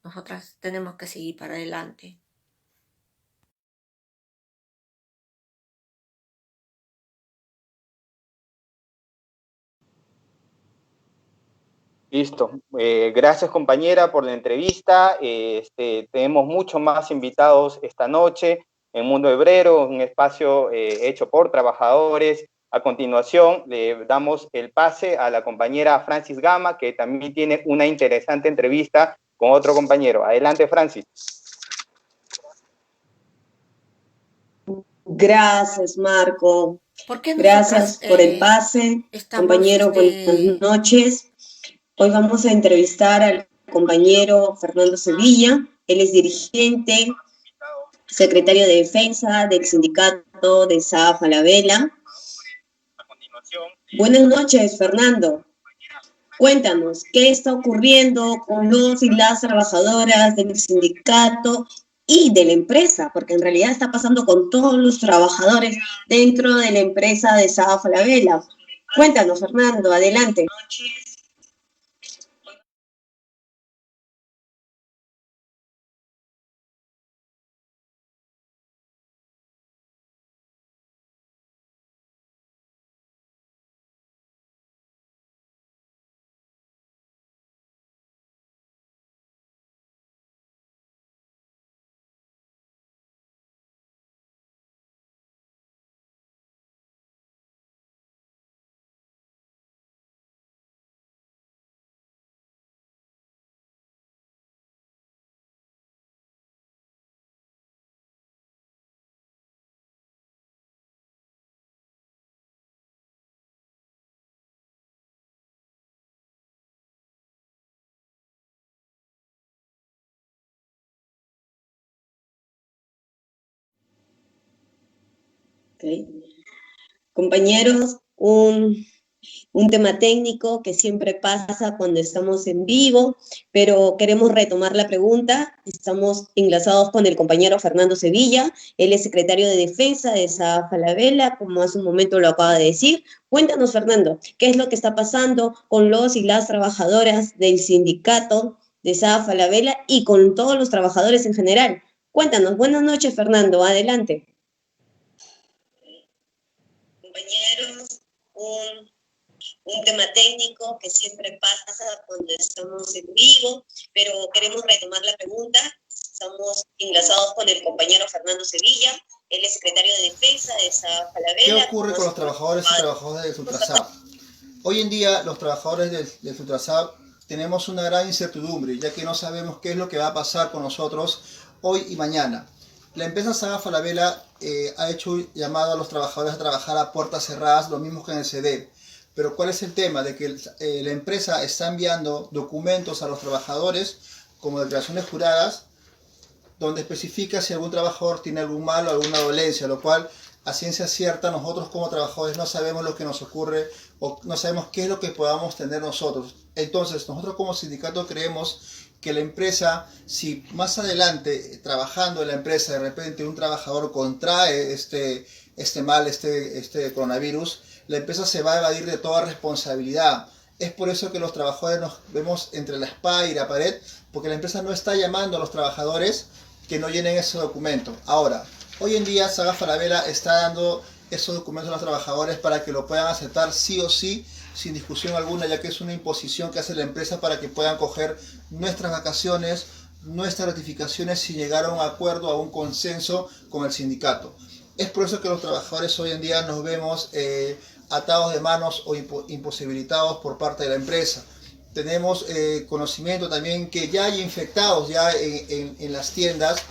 nosotras tenemos que seguir para adelante. Listo. Gracias, compañera, por la entrevista. Tenemos muchos más invitados esta noche en Mundo Hebrero, un espacio hecho por trabajadores. A continuación, le damos el pase a la compañera Francis Gama, que también tiene una interesante entrevista con otro compañero. Adelante, Francis. Gracias, Marco. ¿Por qué Gracias por el pase. Compañero, buenas noches. Hoy vamos a entrevistar al compañero Fernando Sevilla. Él es dirigente, secretario de Defensa del sindicato de SAA Falabella. Buenas noches, Fernando. Cuéntanos, ¿qué está ocurriendo con los y las trabajadoras del sindicato y de la empresa? Porque en realidad está pasando con todos los trabajadores dentro de la empresa de SAA Falabella. Cuéntanos, Fernando, adelante. Okay. Compañeros, un tema técnico que siempre pasa cuando estamos en vivo, pero queremos retomar la pregunta. Estamos enlazados con el compañero Fernando Sevilla, él es secretario de Defensa de SAA Falabella, como hace un momento lo acaba de decir. Cuéntanos, Fernando, ¿qué es lo que está pasando con los y las trabajadoras del sindicato de SAA Falabella y con todos los trabajadores en general? Cuéntanos. Buenas noches, Fernando, adelante. Compañeros, un tema técnico que siempre pasa cuando estamos en vivo, pero queremos retomar la pregunta. Estamos enlazados con el compañero Fernando Sevilla, él es secretario de Defensa de SAA Falabella. ¿Qué ocurre con los trabajadores y trabajadoras del Sultrasab? Hoy en día los trabajadores del Sultrasab tenemos una gran incertidumbre, ya que no sabemos qué es lo que va a pasar con nosotros hoy y mañana. La empresa SAA Falabella ha hecho un llamado a los trabajadores a trabajar a puertas cerradas, lo mismo que en el CD. Pero ¿cuál es el tema? De que la empresa está enviando documentos a los trabajadores como declaraciones juradas, donde especifica si algún trabajador tiene algún mal o alguna dolencia, lo cual a ciencia cierta nosotros como trabajadores no sabemos lo que nos ocurre o no sabemos qué es lo que podamos tener nosotros. Entonces nosotros como sindicato creemos que la empresa, si más adelante trabajando en la empresa de repente un trabajador contrae este mal, este coronavirus, la empresa se va a evadir de toda responsabilidad. Es por eso que los trabajadores nos vemos entre la espada y la pared, porque la empresa no está llamando a los trabajadores que no llenen ese documento. Ahora, hoy en día SAA Falabella está dando esos documentos a los trabajadores para que lo puedan aceptar sí o sí, sin discusión alguna, ya que es una imposición que hace la empresa para que puedan coger nuestras vacaciones, nuestras ratificaciones sin llegar a un acuerdo, a un consenso con el sindicato. Es por eso que los trabajadores hoy en día nos vemos atados de manos o imposibilitados por parte de la empresa. Tenemos conocimiento también que ya hay infectados ya en las tiendas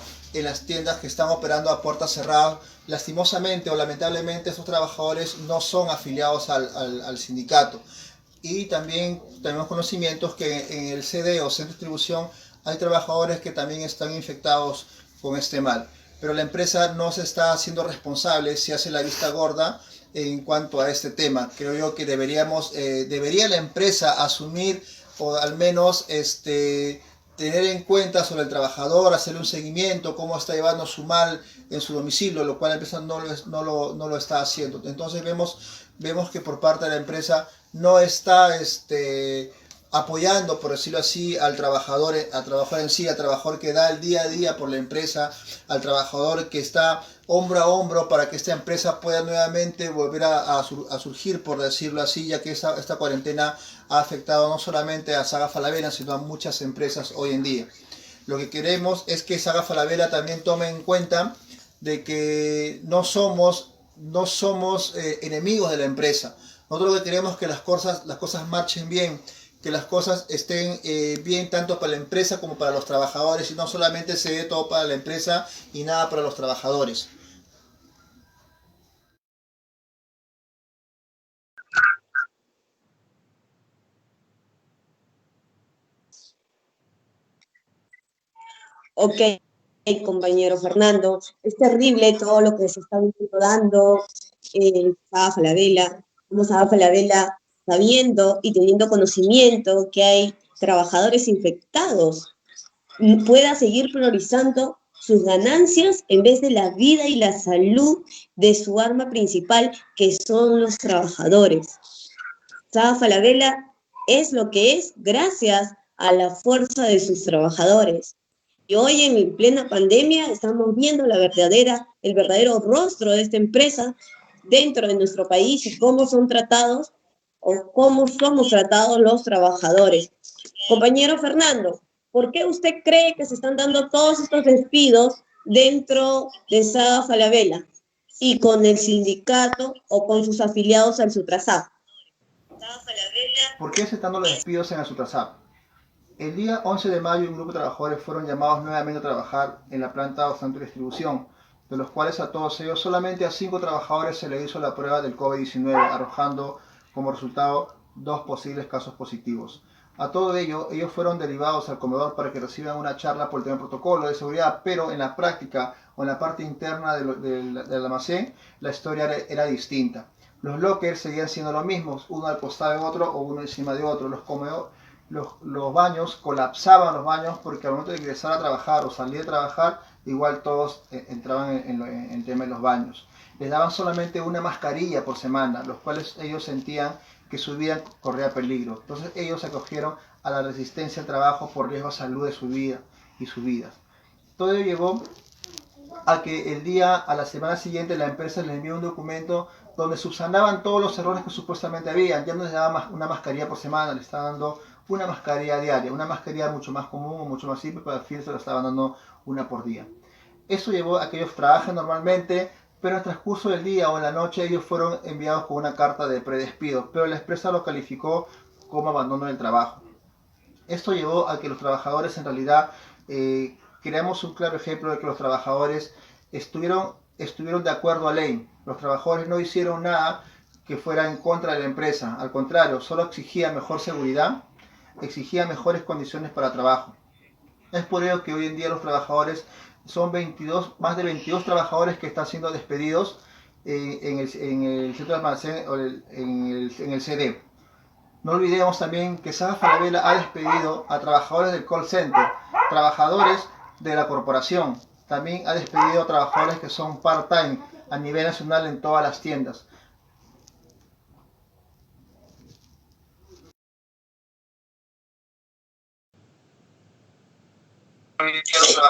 que están operando a puertas cerradas. Lastimosamente o lamentablemente estos trabajadores no son afiliados al sindicato. Y también tenemos conocimientos que en el CD o centro de distribución hay trabajadores que también están infectados con este mal. Pero la empresa no se está haciendo responsable, se hace la vista gorda en cuanto a este tema. Creo yo que debería la empresa asumir o al menos tener en cuenta sobre el trabajador, hacerle un seguimiento, cómo está llevando su mal en su domicilio, lo cual la empresa no lo está haciendo. Entonces vemos que por parte de la empresa no está apoyando, por decirlo así, al trabajador en sí, al trabajador que da el día a día por la empresa, al trabajador que está hombro a hombro para que esta empresa pueda nuevamente volver a surgir, por decirlo así, ya que esta cuarentena ha afectado no solamente a Saga Falabella, sino a muchas empresas hoy en día. Lo que queremos es que Saga Falabella también tome en cuenta de que no somos enemigos de la empresa. Nosotros lo que queremos es que las cosas marchen bien, que las cosas estén bien tanto para la empresa como para los trabajadores, y no solamente se dé todo para la empresa y nada para los trabajadores. Ok, compañero Fernando, es terrible todo lo que se está dando en Saga Falabella, como Saga Falabella, sabiendo y teniendo conocimiento que hay trabajadores infectados, pueda seguir priorizando sus ganancias en vez de la vida y la salud de su arma principal, que son los trabajadores. Saga Falabella es lo que es gracias a la fuerza de sus trabajadores. Y hoy en plena pandemia estamos viendo el verdadero rostro de esta empresa dentro de nuestro país y cómo son tratados o cómo somos tratados los trabajadores. Compañero Fernando, ¿por qué usted cree que se están dando todos estos despidos dentro de Saga Falabella y con el sindicato o con sus afiliados al Sutrasab? ¿Por qué se están dando los despidos en el Sutrasab? El día 11 de mayo un grupo de trabajadores fueron llamados nuevamente a trabajar en la planta de centro de distribución, de los cuales a todos ellos solamente a 5 trabajadores se les hizo la prueba del COVID-19, arrojando como resultado 2 posibles casos positivos. A todo ello, ellos fueron derivados al comedor para que reciban una charla por el tema protocolo de seguridad, pero en la práctica o en la parte interna del almacén, la historia era distinta. Los lockers seguían siendo los mismos, uno al costado de otro o uno encima de otro. Los baños, colapsaban los baños, porque al momento de ingresar a trabajar o salir de trabajar, igual todos entraban en el tema de los baños. Les daban solamente una mascarilla por semana, los cuales ellos sentían que su vida corría peligro. Entonces ellos se acogieron a la resistencia al trabajo por riesgo a salud de su vida y sus vidas. Todo ello llevó a que a la semana siguiente, la empresa les envió un documento donde subsanaban todos los errores que supuestamente habían. Ya no les daba una mascarilla por semana, les estaban dando una mascarilla diaria, una mascarilla mucho más común, mucho más simple, pero al fin se lo estaban dando una por día. Eso llevó a que ellos trabajen normalmente, pero en el transcurso del día o en la noche ellos fueron enviados con una carta de predespido, pero la empresa lo calificó como abandono del trabajo. Esto llevó a que los trabajadores en realidad, creamos un claro ejemplo de que los trabajadores estuvieron de acuerdo a ley. Los trabajadores no hicieron nada que fuera en contra de la empresa, al contrario, solo exigía mejor seguridad, exigía mejores condiciones para trabajo. Es por ello que hoy en día los trabajadores son más de 22 trabajadores que están siendo despedidos en el centro de almacén o en el CD. No olvidemos también que Saga Falabella ha despedido a trabajadores del call center, trabajadores de la corporación. También ha despedido a trabajadores que son part-time a nivel nacional en todas las tiendas.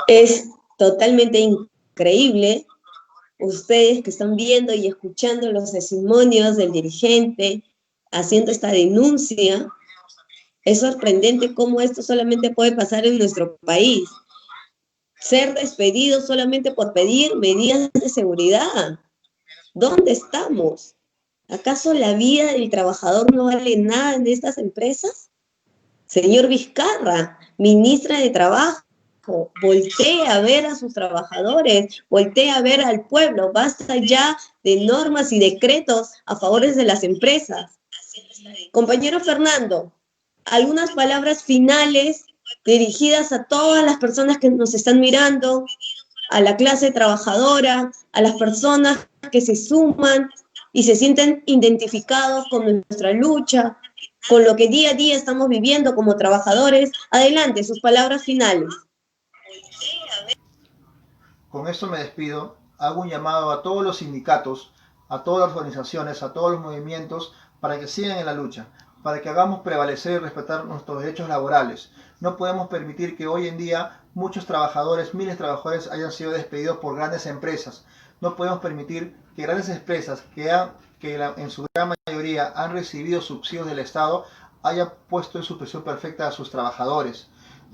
Es totalmente increíble ustedes que están viendo y escuchando los testimonios del dirigente haciendo esta denuncia. Es sorprendente cómo esto solamente puede pasar en nuestro país. Ser despedido solamente por pedir medidas de seguridad. ¿Dónde estamos? ¿Acaso la vida del trabajador no vale nada en estas empresas? Señor Vizcarra, ministra de Trabajo, voltee a ver a sus trabajadores, voltee a ver al pueblo, basta ya de normas y decretos a favor de las empresas. Compañero Fernando, algunas palabras finales dirigidas a todas las personas que nos están mirando, a la clase trabajadora, a las personas que se suman y se sienten identificados con nuestra lucha, con lo que día a día estamos viviendo como trabajadores. Adelante, sus palabras finales. Con esto me despido. Hago un llamado a todos los sindicatos, a todas las organizaciones, a todos los movimientos, para que sigan en la lucha, para que hagamos prevalecer y respetar nuestros derechos laborales. No podemos permitir que hoy en día muchos trabajadores, miles de trabajadores hayan sido despedidos por grandes empresas. No podemos permitir que grandes empresas en su gran mayoría han recibido subsidios del Estado hayan puesto en suspensión perfecta a sus trabajadores.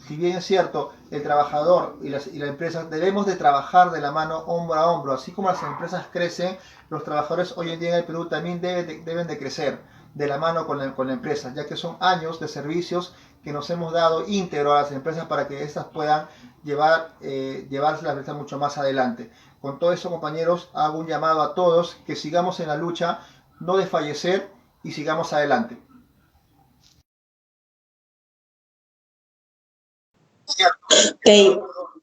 Si bien es cierto, el trabajador y la empresa debemos de trabajar de la mano hombro a hombro, así como las empresas crecen, los trabajadores hoy en día en el Perú también deben de crecer de la mano con la empresa, ya que son años de servicios que nos hemos dado íntegro a las empresas para que éstas puedan llevarse la empresa mucho más adelante. Con todo eso, compañeros, hago un llamado a todos que sigamos en la lucha, no desfallecer y sigamos adelante. Okay.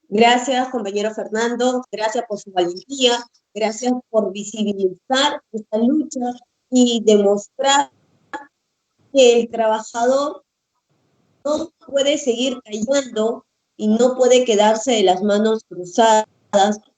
Gracias, compañero Fernando, gracias por su valentía, gracias por visibilizar esta lucha y demostrar que el trabajador no puede seguir callando y no puede quedarse de las manos cruzadas,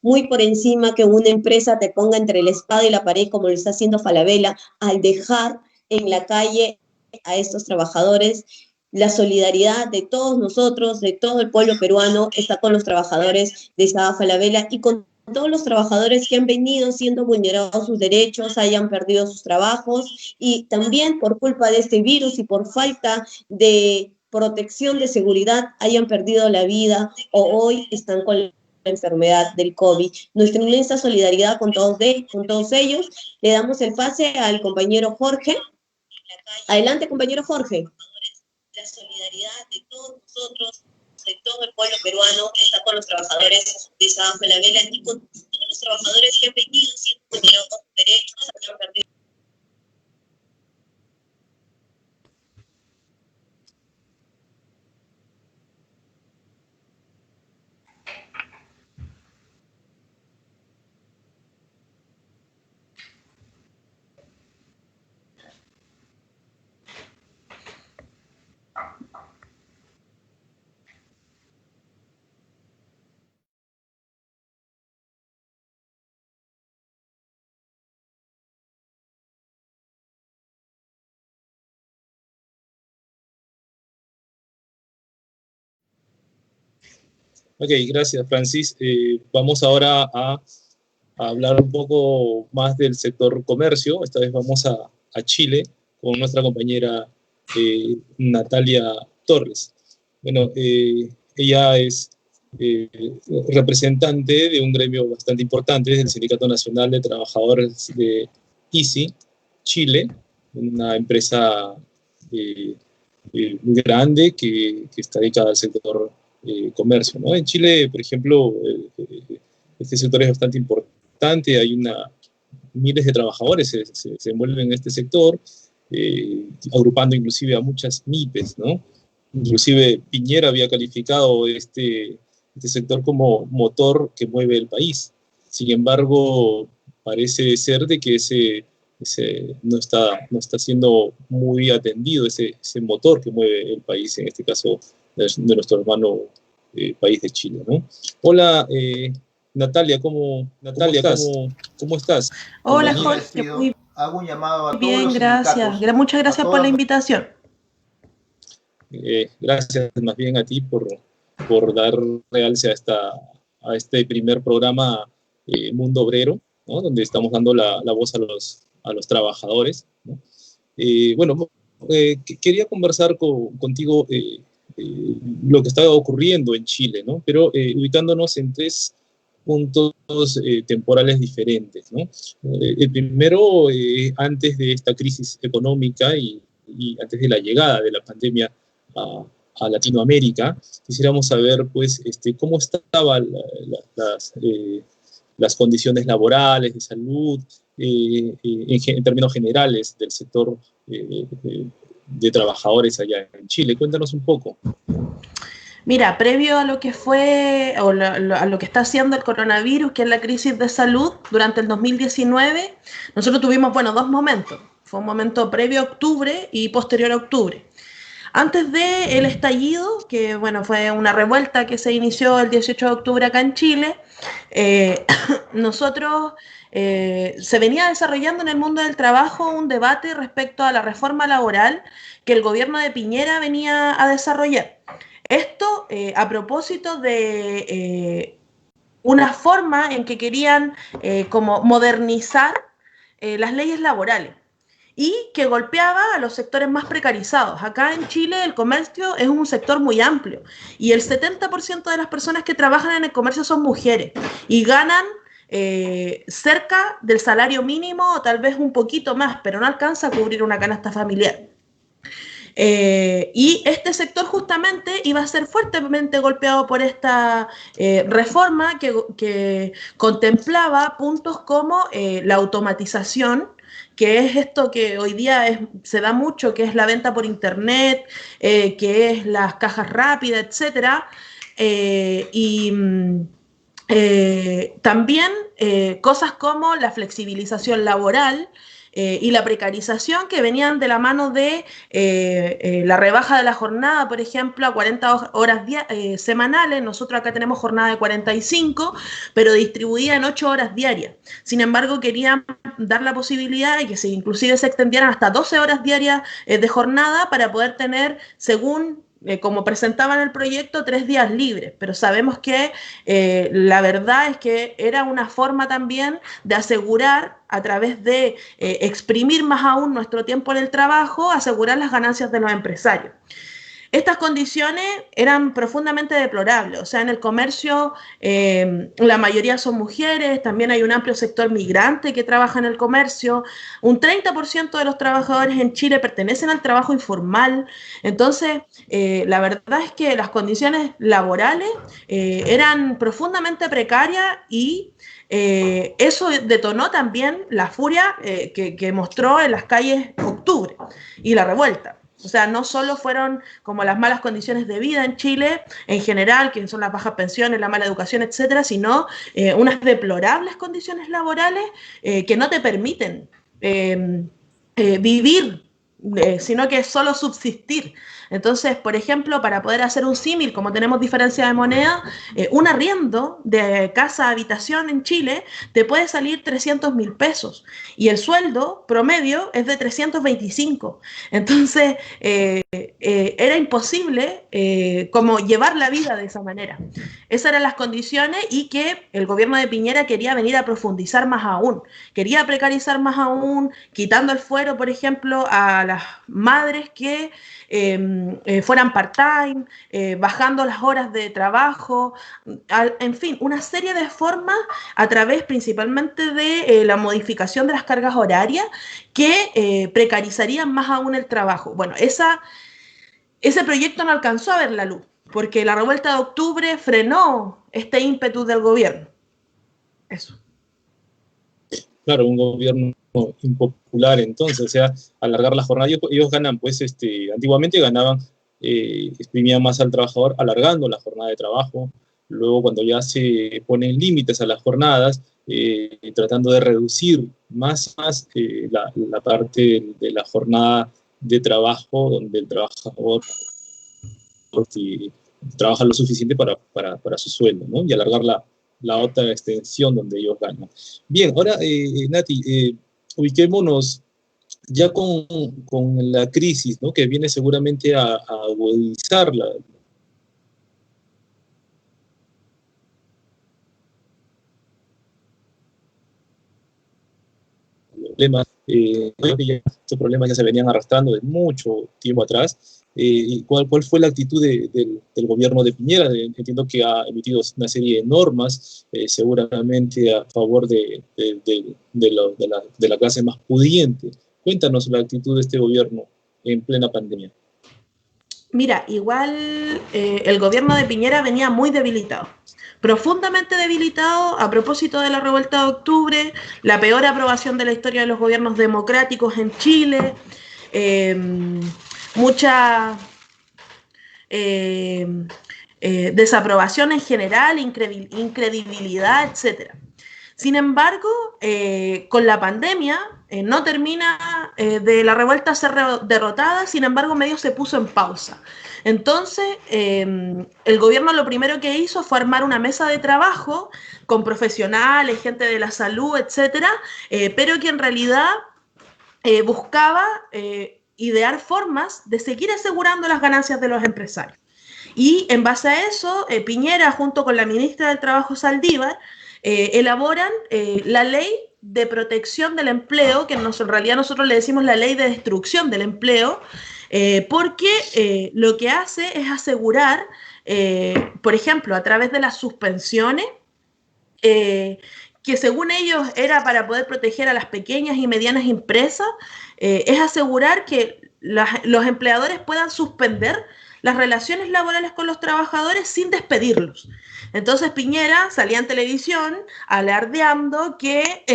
muy por encima que una empresa te ponga entre la espada y la pared, como lo está haciendo Falabella, al dejar en la calle a estos trabajadores. La solidaridad de todos nosotros, de todo el pueblo peruano, está con los trabajadores de Saba Falabella y con todos los trabajadores que han venido siendo vulnerados sus derechos, hayan perdido sus trabajos y también por culpa de este virus y por falta de protección de seguridad hayan perdido la vida o hoy están con la enfermedad del COVID. Nuestra inmensa solidaridad con todos ellos. Le damos el pase al compañero Jorge. Adelante, compañero Jorge. La solidaridad de todos nosotros, de todo el pueblo peruano, está con los trabajadores de Saba Falabella y con todos los trabajadores que han venido siendo vulnerados sus derechos, han perdido. Ok, gracias, Francis. Vamos ahora a hablar un poco más del sector comercio. Esta vez vamos a Chile con nuestra compañera Natalia Torres. Bueno, ella es representante de un gremio bastante importante, del Sindicato Nacional de Trabajadores de ICI, Chile, una empresa muy grande que está dedicada al sector comercio, ¿no? En Chile, por ejemplo, este sector es bastante importante, hay miles de trabajadores se envuelven en este sector, agrupando inclusive a muchas MIPES, ¿no? Inclusive Piñera había calificado este sector como motor que mueve el país. Sin embargo, parece ser de que no está siendo muy atendido ese motor que mueve el país, en este caso de nuestro hermano país de Chile, ¿no? Hola, Natalia, ¿cómo estás? Hola, Jorge, muy hago un llamado a bien, todos los gracias. Muchas gracias por la invitación. Gracias más bien a ti por dar realce a este primer programa Mundo Obrero, ¿no? Donde estamos dando la voz a los trabajadores, ¿no? Bueno, quería conversar contigo lo que está ocurriendo en Chile, ¿no? Pero ubicándonos en tres puntos temporales diferentes, ¿no? El primero, antes de esta crisis económica y antes de la llegada de la pandemia a Latinoamérica, quisiéramos saber, pues, cómo estaban las condiciones laborales, de salud, en términos generales del sector de trabajadores allá en Chile. Cuéntanos un poco. Mira, previo a lo que fue, o a lo que está haciendo el coronavirus, que es la crisis de salud, durante el 2019, nosotros tuvimos, dos momentos. Fue un momento previo a octubre y posterior a octubre. Antes del estallido, que bueno, fue una revuelta que se inició el 18 de octubre acá en Chile, nosotros se venía desarrollando en el mundo del trabajo un debate respecto a la reforma laboral que el gobierno de Piñera venía a desarrollar. Esto a propósito de una forma en que querían como modernizar las leyes laborales y que golpeaba a los sectores más precarizados. Acá en Chile el comercio es un sector muy amplio y el 70% de las personas que trabajan en el comercio son mujeres y ganan cerca del salario mínimo o tal vez un poquito más, pero no alcanza a cubrir una canasta familiar. Y este sector justamente iba a ser fuertemente golpeado por esta reforma que contemplaba puntos como la automatización, que es esto que hoy día se da mucho, que es la venta por internet, que es las cajas rápidas, etc. También cosas como la flexibilización laboral, y la precarización que venían de la mano de la rebaja de la jornada, por ejemplo, a 40 horas semanales. Nosotros acá tenemos jornada de 45, pero distribuida en 8 horas diarias. Sin embargo, querían dar la posibilidad de que inclusive se extendieran hasta 12 horas diarias de jornada para poder tener, según como presentaban el proyecto, 3 días libres, pero sabemos que la verdad es que era una forma también de asegurar, a través de exprimir más aún nuestro tiempo en el trabajo, asegurar las ganancias de los empresarios. Estas condiciones eran profundamente deplorables, o sea, en el comercio la mayoría son mujeres, también hay un amplio sector migrante que trabaja en el comercio, un 30% de los trabajadores en Chile pertenecen al trabajo informal. Entonces, la verdad es que las condiciones laborales eran profundamente precarias y eso detonó también la furia que mostró en las calles Octubre y la revuelta. O sea, no solo fueron como las malas condiciones de vida en Chile en general, que son las bajas pensiones, la mala educación, etcétera, sino unas deplorables condiciones laborales que no te permiten vivir, sino que solo subsistir. Entonces, por ejemplo, para poder hacer un símil, como tenemos diferencia de moneda, un arriendo de casa habitación en Chile te puede salir 300.000 pesos y el sueldo promedio es de 325. Entonces, era imposible como llevar la vida de esa manera. Esas eran las condiciones y que el gobierno de Piñera quería venir a profundizar más aún. Quería precarizar más aún, quitando el fuero, por ejemplo, a las madres que fueran part-time, bajando las horas de trabajo, en fin, una serie de formas a través principalmente de la modificación de las cargas horarias que precarizarían más aún el trabajo. Bueno, ese proyecto no alcanzó a ver la luz, porque la revuelta de octubre frenó este ímpetu del gobierno. Eso. Claro, un gobierno impopular entonces, o sea, alargar la jornada. Ellos ganan, pues, antiguamente ganaban, exprimían más al trabajador alargando la jornada de trabajo. Luego, cuando ya se ponen límites a las jornadas, tratando de reducir más la parte de la jornada de trabajo, donde el trabajador trabaja lo suficiente para su sueldo, ¿no? Y alargar la otra extensión donde ellos ganan. Bien, ahora, Nati, ubiquémonos ya con la crisis, ¿no? Que viene seguramente a agudizar la problemas. Creo que estos problemas ya se venían arrastrando de mucho tiempo atrás. ¿Y cuál fue la actitud del gobierno de Piñera? Entiendo que ha emitido una serie de normas, seguramente a favor de la clase más pudiente. Cuéntanos la actitud de este gobierno en plena pandemia. Mira, igual el gobierno de Piñera venía muy debilitado, profundamente debilitado a propósito de la revuelta de octubre, la peor aprobación de la historia de los gobiernos democráticos en Chile, mucha desaprobación en general, incredibilidad, etc. Sin embargo, con la pandemia no termina de la revuelta ser derrotada, sin embargo, medio se puso en pausa. Entonces, el gobierno lo primero que hizo fue armar una mesa de trabajo con profesionales, gente de la salud, etcétera, pero que en realidad buscaba idear formas de seguir asegurando las ganancias de los empresarios. Y en base a eso, Piñera, junto con la ministra del Trabajo, Saldívar, elaboran la ley de protección del empleo, que en realidad nosotros le decimos la ley de destrucción del empleo, porque lo que hace es asegurar, por ejemplo, a través de las suspensiones, que según ellos era para poder proteger a las pequeñas y medianas empresas, es asegurar que los empleadores puedan suspender las relaciones laborales con los trabajadores sin despedirlos. Entonces Piñera salía en televisión alardeando que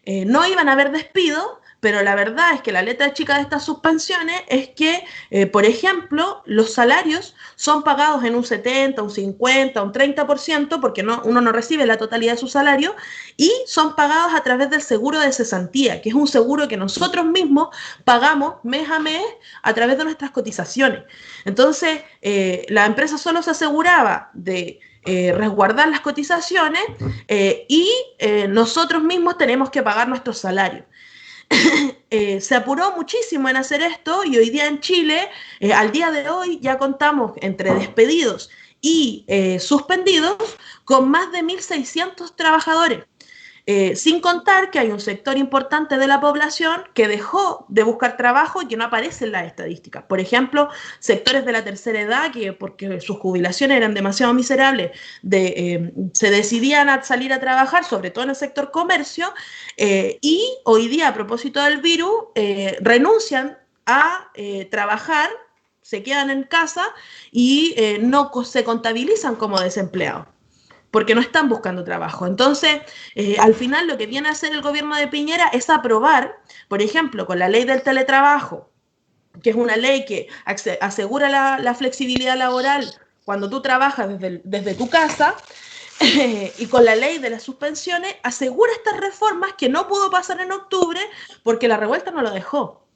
no iban a haber despido, pero la verdad es que la letra chica de estas suspensiones es que, por ejemplo, los salarios son pagados en un 70, un 50, un 30%, porque uno no recibe la totalidad de su salario, y son pagados a través del seguro de cesantía, que es un seguro que nosotros mismos pagamos mes a mes a través de nuestras cotizaciones. Entonces, la empresa solo se aseguraba de resguardar las cotizaciones y nosotros mismos tenemos que pagar nuestros salarios. Se apuró muchísimo en hacer esto y hoy día en Chile, al día de hoy, ya contamos entre despedidos y suspendidos con más de 1.600 trabajadores. Sin contar que hay un sector importante de la población que dejó de buscar trabajo y que no aparece en las estadísticas. Por ejemplo, sectores de la tercera edad que porque sus jubilaciones eran demasiado miserables, se decidían a salir a trabajar, sobre todo en el sector comercio, y hoy día, a propósito del virus, renuncian a trabajar, se quedan en casa y no se contabilizan como desempleados, porque no están buscando trabajo. Entonces, al final lo que viene a hacer el gobierno de Piñera es aprobar, por ejemplo, con la ley del teletrabajo, que es una ley que asegura la flexibilidad laboral cuando tú trabajas desde tu casa, y con la ley de las suspensiones asegura estas reformas que no pudo pasar en octubre porque la revuelta no lo dejó.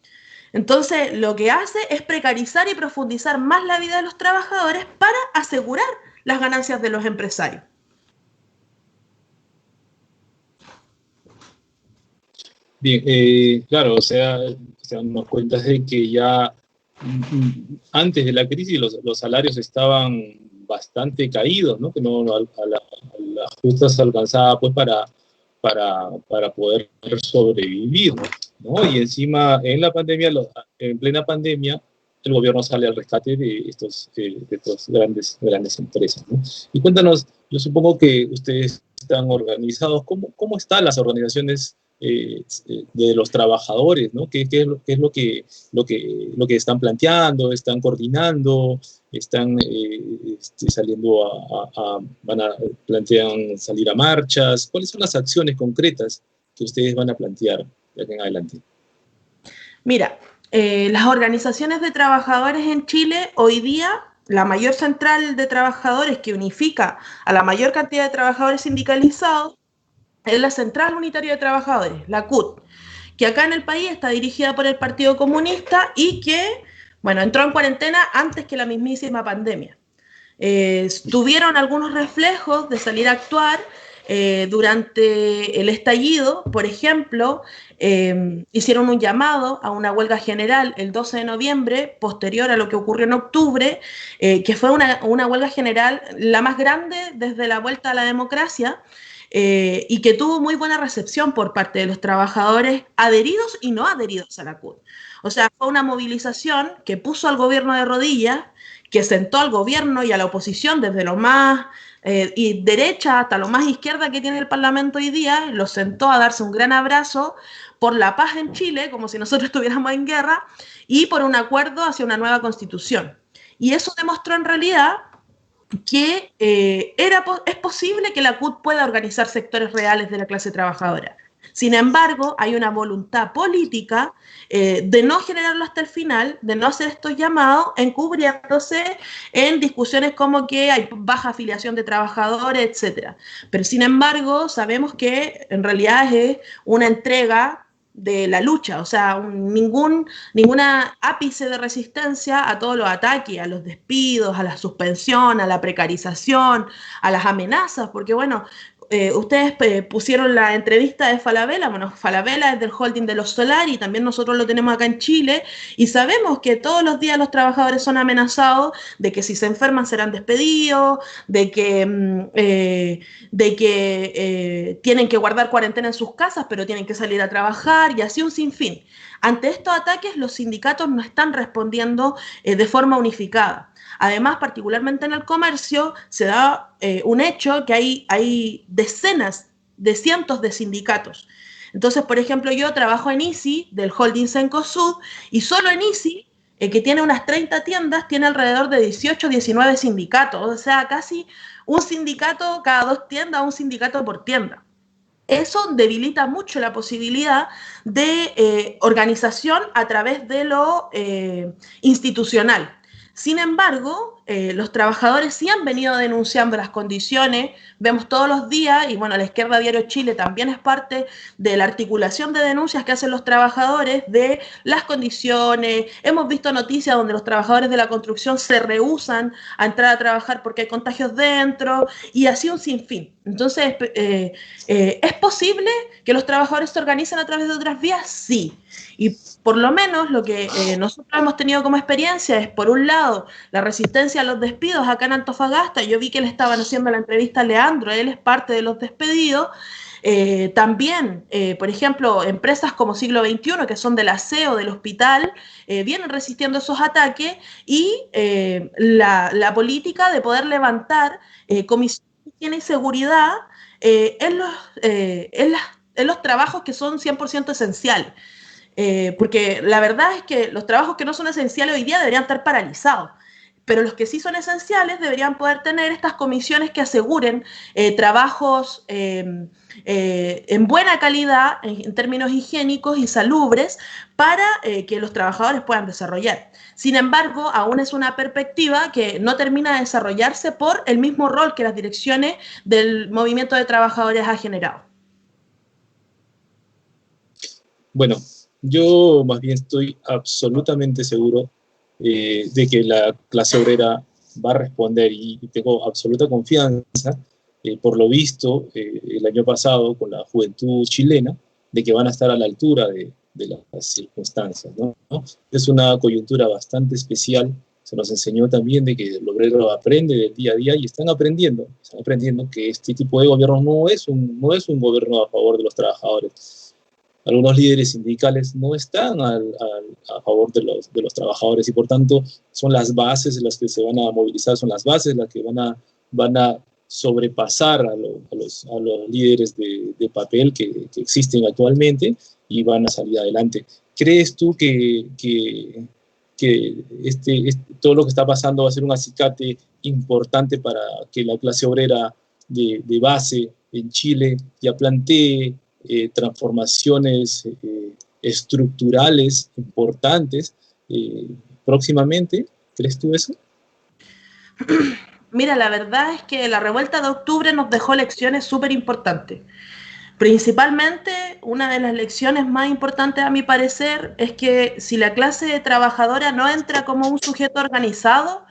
Entonces, lo que hace es precarizar y profundizar más la vida de los trabajadores para asegurar las ganancias de los empresarios. Bien, claro, o sea, nos cuentas de que ya antes de la crisis los salarios estaban bastante caídos, ¿no? Que no a las justas alcanzaba pues para poder sobrevivir, ¿no? Y encima en la pandemia, en plena pandemia, el gobierno sale al rescate de estos grandes empresas, ¿no? Y cuéntanos, yo supongo que ustedes están organizados, ¿cómo están las organizaciones de los trabajadores, ¿no? ¿Qué es lo que están planteando, están coordinando, están saliendo plantean salir a marchas? ¿Cuáles son las acciones concretas que ustedes van a plantear de aquí en adelante? Mira, las organizaciones de trabajadores en Chile hoy día, la mayor central de trabajadores que unifica a la mayor cantidad de trabajadores sindicalizados es la Central Unitaria de Trabajadores, la CUT, que acá en el país está dirigida por el Partido Comunista y que, bueno, entró en cuarentena antes que la mismísima pandemia. Tuvieron algunos reflejos de salir a actuar durante el estallido. Por ejemplo, hicieron un llamado a una huelga general el 12 de noviembre, posterior a lo que ocurrió en octubre, que fue una huelga general la más grande desde la vuelta a la democracia, y que tuvo muy buena recepción por parte de los trabajadores adheridos y no adheridos a la CUT. O sea, fue una movilización que puso al gobierno de rodillas, que sentó al gobierno y a la oposición desde lo más y derecha hasta lo más izquierda que tiene el Parlamento hoy día, los sentó a darse un gran abrazo por la paz en Chile, como si nosotros estuviéramos en guerra, y por un acuerdo hacia una nueva constitución. Y eso demostró en realidad que es posible que la CUT pueda organizar sectores reales de la clase trabajadora. Sin embargo, hay una voluntad política de no generarlo hasta el final, de no hacer estos llamados, encubriéndose en discusiones como que hay baja afiliación de trabajadores, etc. Pero sin embargo, sabemos que en realidad es una entrega de la lucha, o sea, ninguna ápice de resistencia a todos los ataques, a los despidos, a la suspensión, a la precarización, a las amenazas, porque bueno, ustedes pusieron la entrevista de Falabella. Bueno, Falabella es del holding de los Solari, también nosotros lo tenemos acá en Chile, y sabemos que todos los días los trabajadores son amenazados de que si se enferman serán despedidos, de que tienen que guardar cuarentena en sus casas, pero tienen que salir a trabajar, y así un sinfín. Ante estos ataques, los sindicatos no están respondiendo de forma unificada. Además, particularmente en el comercio, se da un hecho que hay decenas de cientos de sindicatos. Entonces, por ejemplo, yo trabajo en Easy, del holding Cencosud, y solo en Easy, que tiene unas 30 tiendas, tiene alrededor de 18 o 19 sindicatos. O sea, casi un sindicato cada 2 tiendas, un sindicato por tienda. Eso debilita mucho la posibilidad de organización a través de lo institucional. Sin embargo, los trabajadores sí han venido denunciando las condiciones, vemos todos los días, y bueno, la Izquierda Diario Chile también es parte de la articulación de denuncias que hacen los trabajadores de las condiciones. Hemos visto noticias donde los trabajadores de la construcción se rehúsan a entrar a trabajar porque hay contagios dentro, y así un sinfín. Entonces, ¿es posible que los trabajadores se organicen a través de otras vías? Sí. Y por lo menos lo que nosotros hemos tenido como experiencia es, por un lado, la resistencia a los despidos acá en Antofagasta. Yo vi que le estaban haciendo la entrevista a Leandro, él es parte de los despedidos. También, por ejemplo, empresas como Siglo XXI, que son del aseo del hospital, vienen resistiendo esos ataques, y la política de poder levantar comisiones de higiene y seguridad en los trabajos que son 100% esenciales. Porque la verdad es que los trabajos que no son esenciales hoy día deberían estar paralizados, pero los que sí son esenciales deberían poder tener estas comisiones que aseguren trabajos en buena calidad en términos higiénicos y salubres para que los trabajadores puedan desarrollar. Sin embargo, aún es una perspectiva que no termina de desarrollarse por el mismo rol que las direcciones del movimiento de trabajadores ha generado. Bueno, yo más bien estoy absolutamente seguro de que la clase obrera va a responder, y tengo absoluta confianza, por lo visto el año pasado con la juventud chilena, de que van a estar a la altura de las circunstancias, ¿no? Es una coyuntura bastante especial. Se nos enseñó también de que el obrero aprende del día a día, y están aprendiendo que este tipo de gobierno no es un gobierno a favor de los trabajadores. Algunos líderes sindicales no están a favor de los trabajadores, y por tanto son las bases en las que se van a movilizar, son las bases las que van a sobrepasar a los líderes de papel que existen actualmente, y van a salir adelante. ¿Crees tú que todo lo que está pasando va a ser un acicate importante para que la clase obrera de base en Chile ya plantee transformaciones estructurales importantes próximamente? ¿Crees tú eso? Mira, la verdad es que la revuelta de octubre nos dejó lecciones súper importantes. Principalmente, una de las lecciones más importantes, a mi parecer, es que si la clase trabajadora no entra como un sujeto organizado,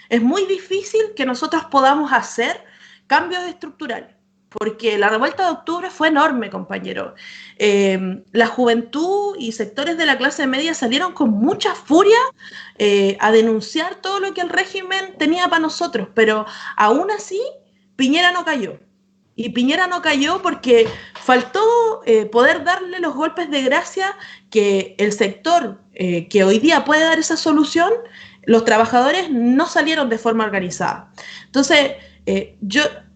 es muy difícil que nosotros podamos hacer cambios estructurales. Porque la revuelta de octubre fue enorme, compañero. La juventud y sectores de la clase media salieron con mucha furia a denunciar todo lo que el régimen tenía para nosotros, pero aún así Piñera no cayó. Y Piñera no cayó porque faltó poder darle los golpes de gracia que el sector que hoy día puede dar esa solución, los trabajadores no salieron de forma organizada. Entonces,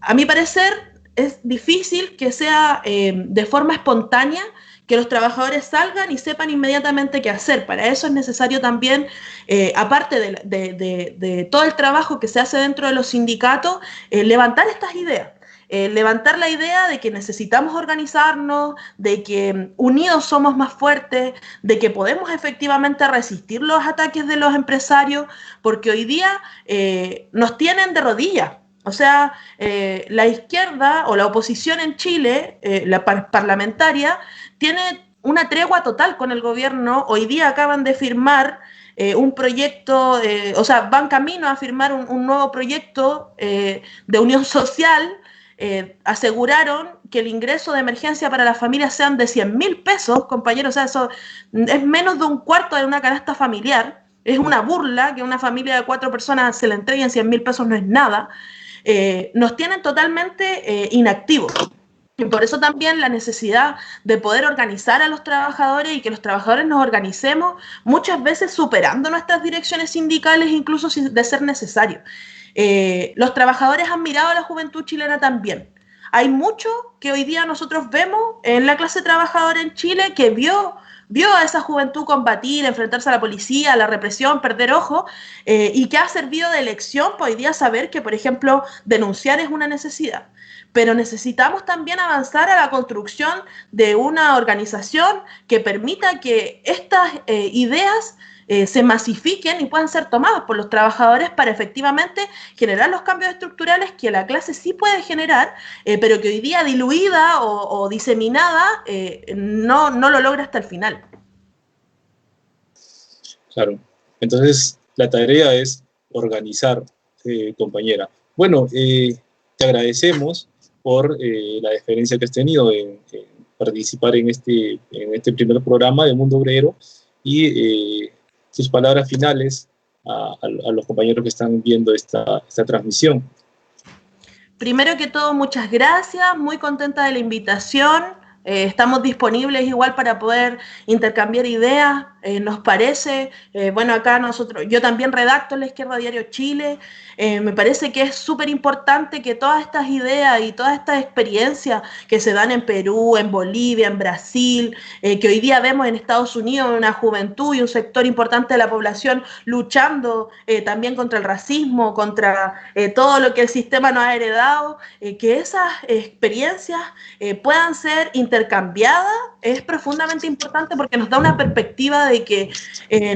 a mi parecer, es difícil que sea de forma espontánea que los trabajadores salgan y sepan inmediatamente qué hacer. Para eso es necesario también, aparte de todo el trabajo que se hace dentro de los sindicatos, levantar estas ideas. levantar la idea de que necesitamos organizarnos, de que unidos somos más fuertes, de que podemos efectivamente resistir los ataques de los empresarios, porque hoy día nos tienen de rodillas. O sea, la izquierda o la oposición en Chile, la parlamentaria, tiene una tregua total con el gobierno. Hoy día acaban de firmar un proyecto, o sea, van camino a firmar un nuevo proyecto de unión social. Aseguraron que el ingreso de emergencia para las familias sean de 100.000 pesos, compañeros, o sea, eso es menos de un cuarto de una canasta familiar. Es una burla que una familia de 4 personas se le entreguen 100.000 pesos, no es nada. Nos tienen totalmente inactivos. Y por eso también la necesidad de poder organizar a los trabajadores y que los trabajadores nos organicemos, muchas veces superando nuestras direcciones sindicales, incluso si de ser necesario. Los trabajadores han mirado a la juventud chilena también. Hay mucho que hoy día nosotros vemos en la clase trabajadora en Chile que vio a esa juventud combatir, enfrentarse a la policía, a la represión, perder ojo, y que ha servido de lección para hoy día saber que, por ejemplo, denunciar es una necesidad. Pero necesitamos también avanzar a la construcción de una organización que permita que estas ideas se masifiquen y puedan ser tomadas por los trabajadores para efectivamente generar los cambios estructurales que la clase sí puede generar, pero que hoy día diluida o diseminada no lo logra hasta el final. Claro. Entonces, la tarea es organizar, compañera. Bueno, te agradecemos por la deferencia que has tenido en participar en este primer programa de Mundo Obrero y sus palabras finales a los compañeros que están viendo esta transmisión. Primero que todo, muchas gracias, muy contenta de la invitación. Estamos disponibles igual para poder intercambiar ideas, nos parece, bueno, acá yo también redacto en La Izquierda Diario Chile, me parece que es súper importante que todas estas ideas y todas estas experiencias que se dan en Perú, en Bolivia, en Brasil, que hoy día vemos en Estados Unidos una juventud y un sector importante de la población luchando también contra el racismo, contra todo lo que el sistema nos ha heredado, que esas experiencias puedan ser intercambiadas es profundamente importante porque nos da una perspectiva de que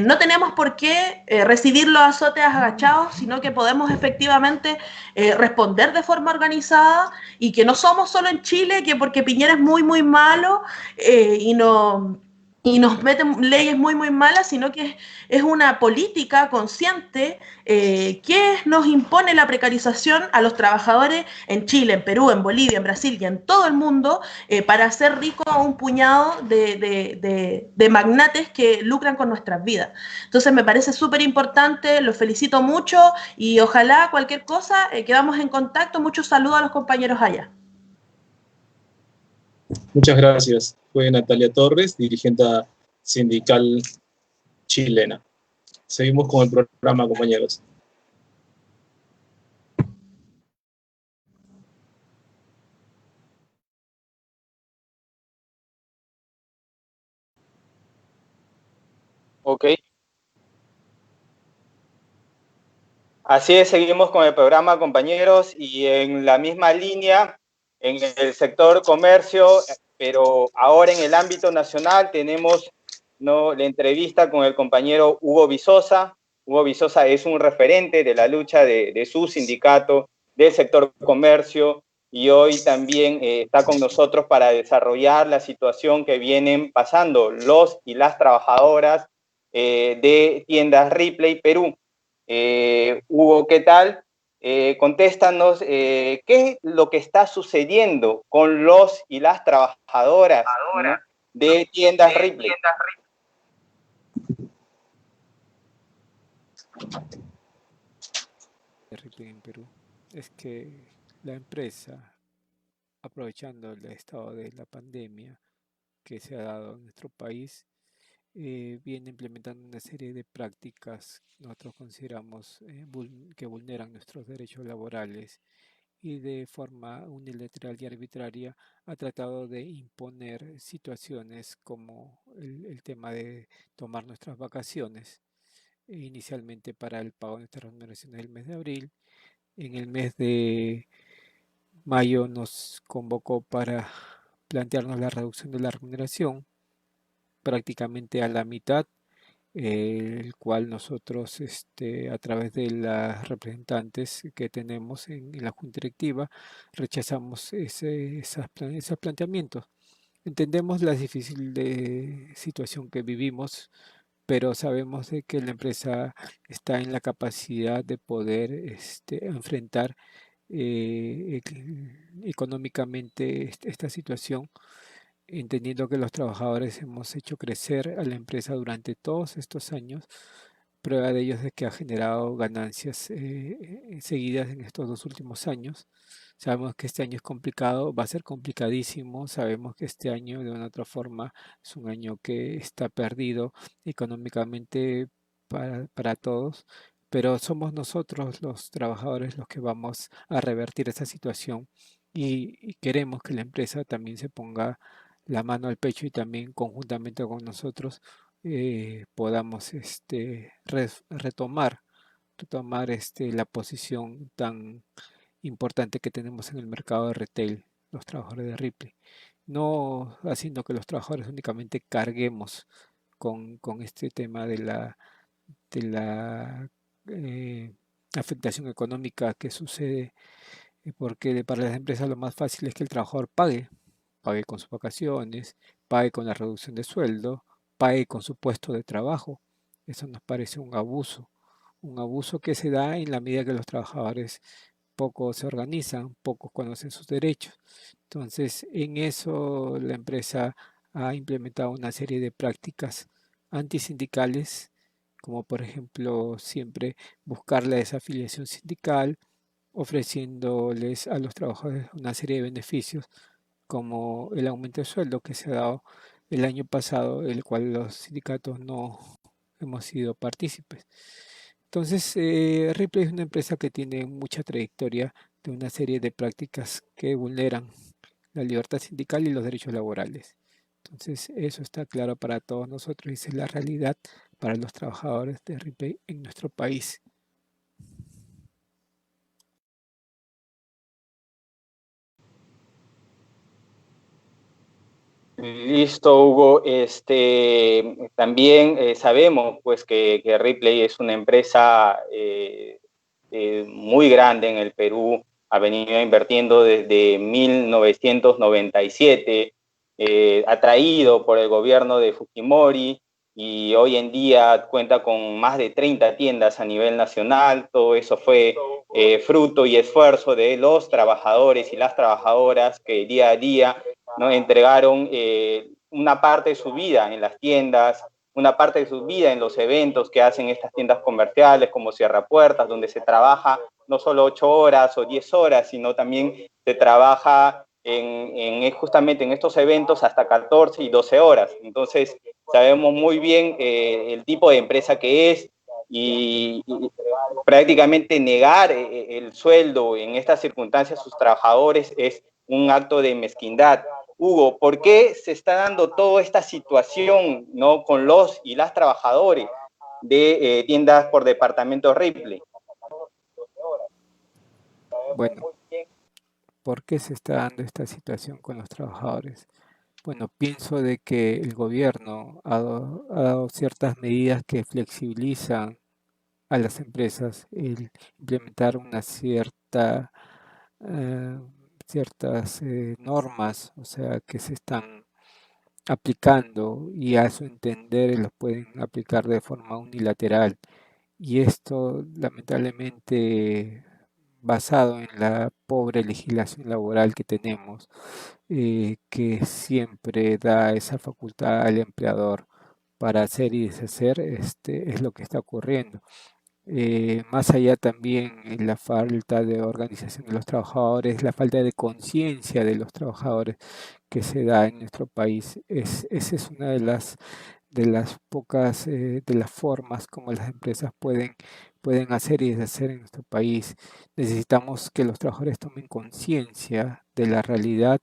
no tenemos por qué recibir los azotes agachados, sino que podemos efectivamente responder de forma organizada y que no somos solo en Chile, que porque Piñera es muy, muy malo y nos meten leyes muy, muy malas, sino que es una política consciente que nos impone la precarización a los trabajadores en Chile, en Perú, en Bolivia, en Brasil y en todo el mundo para hacer rico a un puñado de magnates que lucran con nuestras vidas. Entonces me parece súper importante, los felicito mucho y ojalá cualquier cosa quedamos en contacto. Muchos saludos a los compañeros allá. Muchas gracias. Fue Natalia Torres, dirigente sindical chilena. Seguimos con el programa, compañeros. Ok. Así es, seguimos con el programa, compañeros, y en la misma línea, en el sector comercio, pero ahora en el ámbito nacional tenemos la entrevista con el compañero Hugo Vizosa. Hugo Vizosa es un referente de la lucha de su sindicato, del sector comercio, y hoy también está con nosotros para desarrollar la situación que vienen pasando los y las trabajadoras de tiendas Ripley Perú. Hugo, ¿qué tal? Contéstanos, ¿qué es lo que está sucediendo con los y las trabajadoras, ¿no?, de tiendas Ripley? Ripley en Perú es que la empresa, aprovechando el estado de la pandemia que se ha dado en nuestro país, viene implementando una serie de prácticas que nosotros consideramos que vulneran nuestros derechos laborales y de forma unilateral y arbitraria ha tratado de imponer situaciones como el tema de tomar nuestras vacaciones, inicialmente para el pago de nuestras remuneraciones del mes de abril, en el mes mayo nos convocó para plantearnos la reducción de la remuneración prácticamente a la mitad, el cual nosotros a través de las representantes que tenemos en la Junta Directiva rechazamos esos planteamientos. Entendemos la difícil situación que vivimos, pero sabemos de que la empresa está en la capacidad de poder enfrentar económicamente esta situación, entendiendo que los trabajadores hemos hecho crecer a la empresa durante todos estos años. Prueba de ello es de que ha generado ganancias seguidas en estos 2 últimos años. Sabemos que este año es complicado, va a ser complicadísimo. Sabemos que este año, de una u otra forma, es un año que está perdido económicamente para todos, pero somos nosotros los trabajadores los que vamos a revertir esa situación y queremos que la empresa también se ponga la mano al pecho y también conjuntamente con nosotros podamos retomar la posición tan importante que tenemos en el mercado de retail, los trabajadores de Ripley. No haciendo que los trabajadores únicamente carguemos con este tema de la afectación económica que sucede, porque para las empresas lo más fácil es que el trabajador pague con sus vacaciones, pague con la reducción de sueldo, pague con su puesto de trabajo. Eso nos parece un abuso que se da en la medida que los trabajadores poco se organizan, pocos conocen sus derechos. Entonces, en eso la empresa ha implementado una serie de prácticas antisindicales, como por ejemplo siempre buscar la desafiliación sindical, ofreciéndoles a los trabajadores una serie de beneficios, como el aumento de sueldo que se ha dado el año pasado, el cual los sindicatos no hemos sido partícipes. Entonces, Ripley es una empresa que tiene mucha trayectoria de una serie de prácticas que vulneran la libertad sindical y los derechos laborales. Entonces, eso está claro para todos nosotros y esa es la realidad para los trabajadores de Ripley en nuestro país. Listo, Hugo. También sabemos pues que Ripley es una empresa muy grande en el Perú, ha venido invirtiendo desde 1997, atraído por el gobierno de Fujimori y hoy en día cuenta con más de 30 tiendas a nivel nacional. Todo eso fue fruto y esfuerzo de los trabajadores y las trabajadoras que día a día, ¿no?, entregaron una parte de su vida en las tiendas, una parte de su vida en los eventos que hacen estas tiendas comerciales como Cierra Puertas, donde se trabaja no solo 8 horas o 10 horas, sino también se trabaja justamente en estos eventos hasta 14 y 12 horas. Entonces, sabemos muy bien el tipo de empresa que es y prácticamente negar el sueldo en estas circunstancias a sus trabajadores es un acto de mezquindad. Hugo, ¿por qué se está dando toda esta situación, ¿no?, con los y las trabajadores de tiendas por departamento Ripley? Bueno, ¿por qué se está dando esta situación con los trabajadores? Bueno, pienso de que el gobierno ha dado ciertas medidas que flexibilizan a las empresas el implementar una ciertas normas, o sea, que se están aplicando y a su entender los pueden aplicar de forma unilateral. Y esto, lamentablemente, basado en la pobre legislación laboral que tenemos, que siempre da esa facultad al empleador para hacer y deshacer, es lo que está ocurriendo. Más allá también en la falta de organización de los trabajadores, la falta de conciencia de los trabajadores que se da en nuestro país. Esa es una de las pocas, de las formas como las empresas pueden hacer y deshacer en nuestro país. Necesitamos que los trabajadores tomen conciencia de la realidad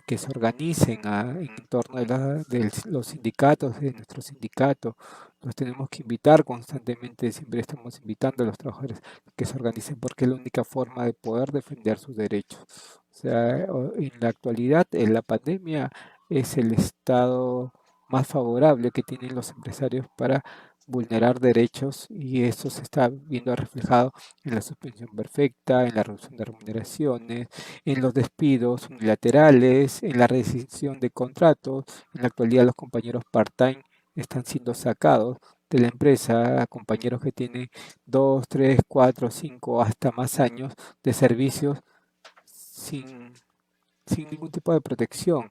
que se organicen en torno de los sindicatos, de nuestro sindicato. Los tenemos que invitar constantemente, siempre estamos invitando a los trabajadores que se organicen porque es la única forma de poder defender sus derechos. O sea, en la actualidad, en la pandemia, es el estado más favorable que tienen los empresarios para vulnerar derechos y eso se está viendo reflejado en la suspensión perfecta, en la reducción de remuneraciones, en los despidos unilaterales, en la rescisión de contratos. En la actualidad los compañeros part-time están siendo sacados de la empresa, compañeros que tienen 2, 3, 4, 5, hasta más años de servicios sin, sin ningún tipo de protección.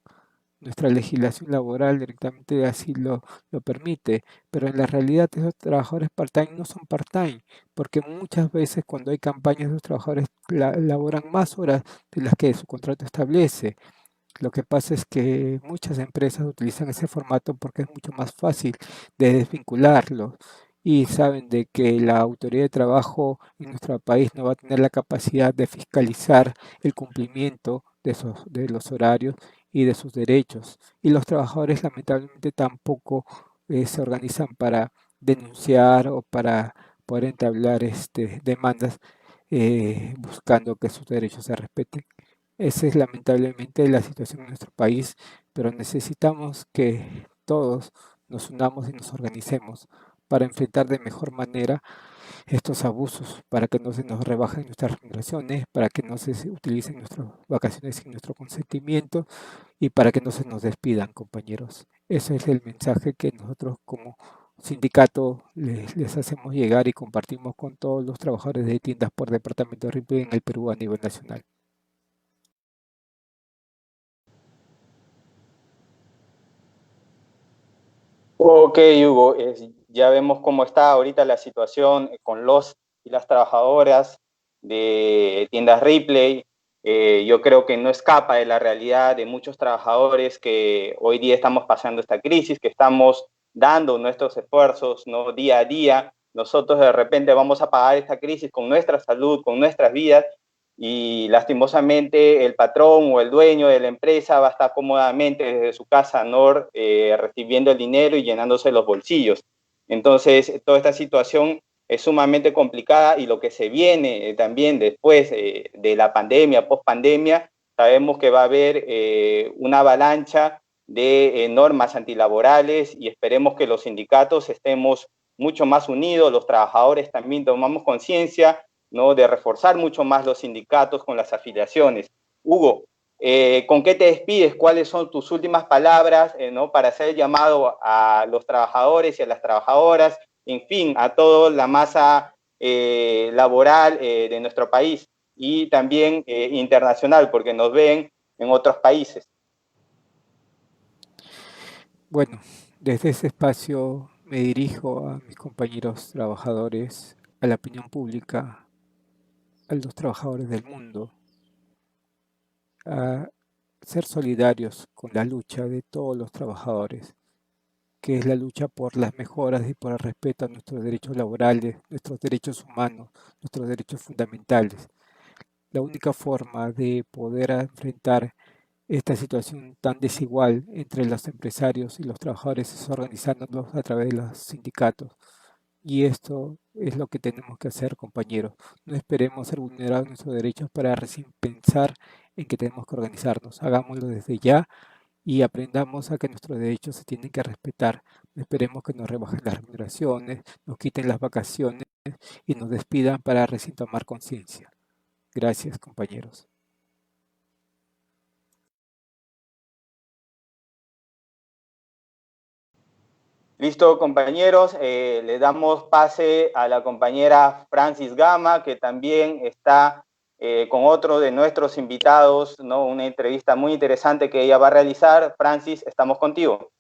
Nuestra legislación laboral directamente así lo permite, pero en la realidad esos trabajadores part-time no son part-time, porque muchas veces cuando hay campañas los trabajadores laboran más horas de las que su contrato establece. Lo que pasa es que muchas empresas utilizan ese formato porque es mucho más fácil de desvincularlos y saben de que la autoridad de trabajo en nuestro país no va a tener la capacidad de fiscalizar el cumplimiento de los horarios y de sus derechos. Y los trabajadores lamentablemente tampoco se organizan para denunciar o para poder entablar demandas buscando que sus derechos se respeten. Esa es lamentablemente la situación en nuestro país, pero necesitamos que todos nos unamos y nos organicemos para enfrentar de mejor manera estos abusos, para que no se nos rebajen nuestras remuneraciones, para que no se utilicen nuestras vacaciones sin nuestro consentimiento y para que no se nos despidan, compañeros. Ese es el mensaje que nosotros como sindicato les hacemos llegar y compartimos con todos los trabajadores de tiendas por departamento de Ripley en el Perú a nivel nacional. Ok, Hugo, ya vemos cómo está ahorita la situación con los y las trabajadoras de tiendas Ripley. Yo creo que no escapa de la realidad de muchos trabajadores que hoy día estamos pasando esta crisis, que estamos dando nuestros esfuerzos, ¿no? Día a día. Nosotros de repente vamos a pagar esta crisis con nuestra salud, con nuestras vidas, y lastimosamente el patrón o el dueño de la empresa va a estar cómodamente desde su casa, ¿no? Recibiendo el dinero y llenándose los bolsillos. Entonces, toda esta situación es sumamente complicada y lo que se viene también después de la pandemia, post-pandemia, sabemos que va a haber una avalancha de normas antilaborales y esperemos que los sindicatos estemos mucho más unidos, los trabajadores también tomamos conciencia, ¿no? De reforzar mucho más los sindicatos con las afiliaciones. Hugo, ¿con qué te despides? ¿Cuáles son tus últimas palabras, ¿no? Para hacer el llamado a los trabajadores y a las trabajadoras, en fin, a toda la masa laboral de nuestro país y también internacional, porque nos ven en otros países? Bueno, desde ese espacio me dirijo a mis compañeros trabajadores, a la opinión pública, a los trabajadores del mundo, a ser solidarios con la lucha de todos los trabajadores, que es la lucha por las mejoras y por el respeto a nuestros derechos laborales, nuestros derechos humanos, nuestros derechos fundamentales. La única forma de poder enfrentar esta situación tan desigual entre los empresarios y los trabajadores es organizándonos a través de los sindicatos. Y esto es lo que tenemos que hacer, compañeros. No esperemos ser vulnerados nuestros derechos para recién pensar en que tenemos que organizarnos. Hagámoslo desde ya y aprendamos a que nuestros derechos se tienen que respetar. No esperemos que nos rebajen las remuneraciones, nos quiten las vacaciones y nos despidan para recién tomar conciencia. Gracias, compañeros. Listo, compañeros, le damos pase a la compañera Francis Gama, que también está con otro de nuestros invitados, ¿no? Una entrevista muy interesante que ella va a realizar. Francis, estamos contigo.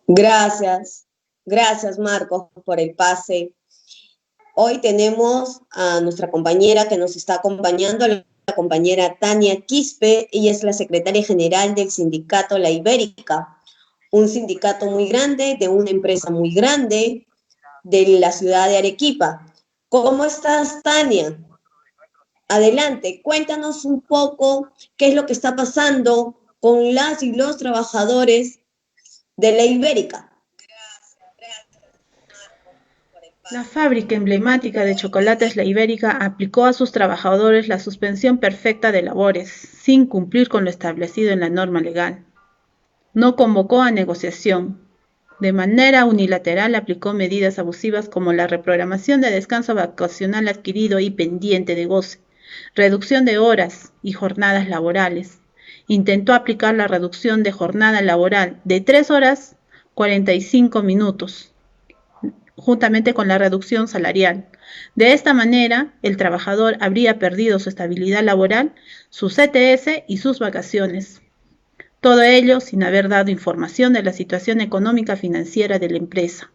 Gracias, gracias Marcos por el pase. Hoy tenemos a nuestra compañera que nos está acompañando, la compañera Tania Quispe. Ella es la secretaria general del sindicato La Ibérica, un sindicato muy grande, de una empresa muy grande, de la ciudad de Arequipa. ¿Cómo estás, Tania? Adelante, cuéntanos un poco qué es lo que está pasando con las y los trabajadores de la Ibérica. La fábrica emblemática de chocolates La Ibérica aplicó a sus trabajadores la suspensión perfecta de labores, sin cumplir con lo establecido en la norma legal. No convocó a negociación. De manera unilateral aplicó medidas abusivas como la reprogramación de descanso vacacional adquirido y pendiente de goce, reducción de horas y jornadas laborales. Intentó aplicar la reducción de jornada laboral de 3 horas 45 minutos, juntamente con la reducción salarial. De esta manera, el trabajador habría perdido su estabilidad laboral, su CTS y sus vacaciones. Todo ello sin haber dado información de la situación económica financiera de la empresa,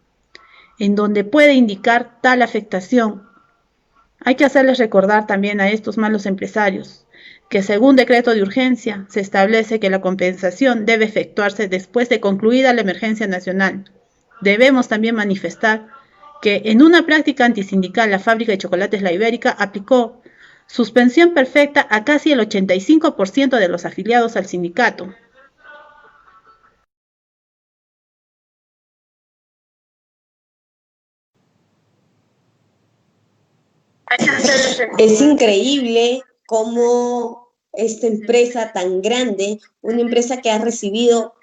en donde puede indicar tal afectación. Hay que hacerles recordar también a estos malos empresarios que según decreto de urgencia se establece que la compensación debe efectuarse después de concluida la emergencia nacional. Debemos también manifestar que en una práctica antisindical la fábrica de chocolates La Ibérica aplicó suspensión perfecta a casi el 85% de los afiliados al sindicato. Es increíble cómo esta empresa tan grande, una empresa que ha recibido,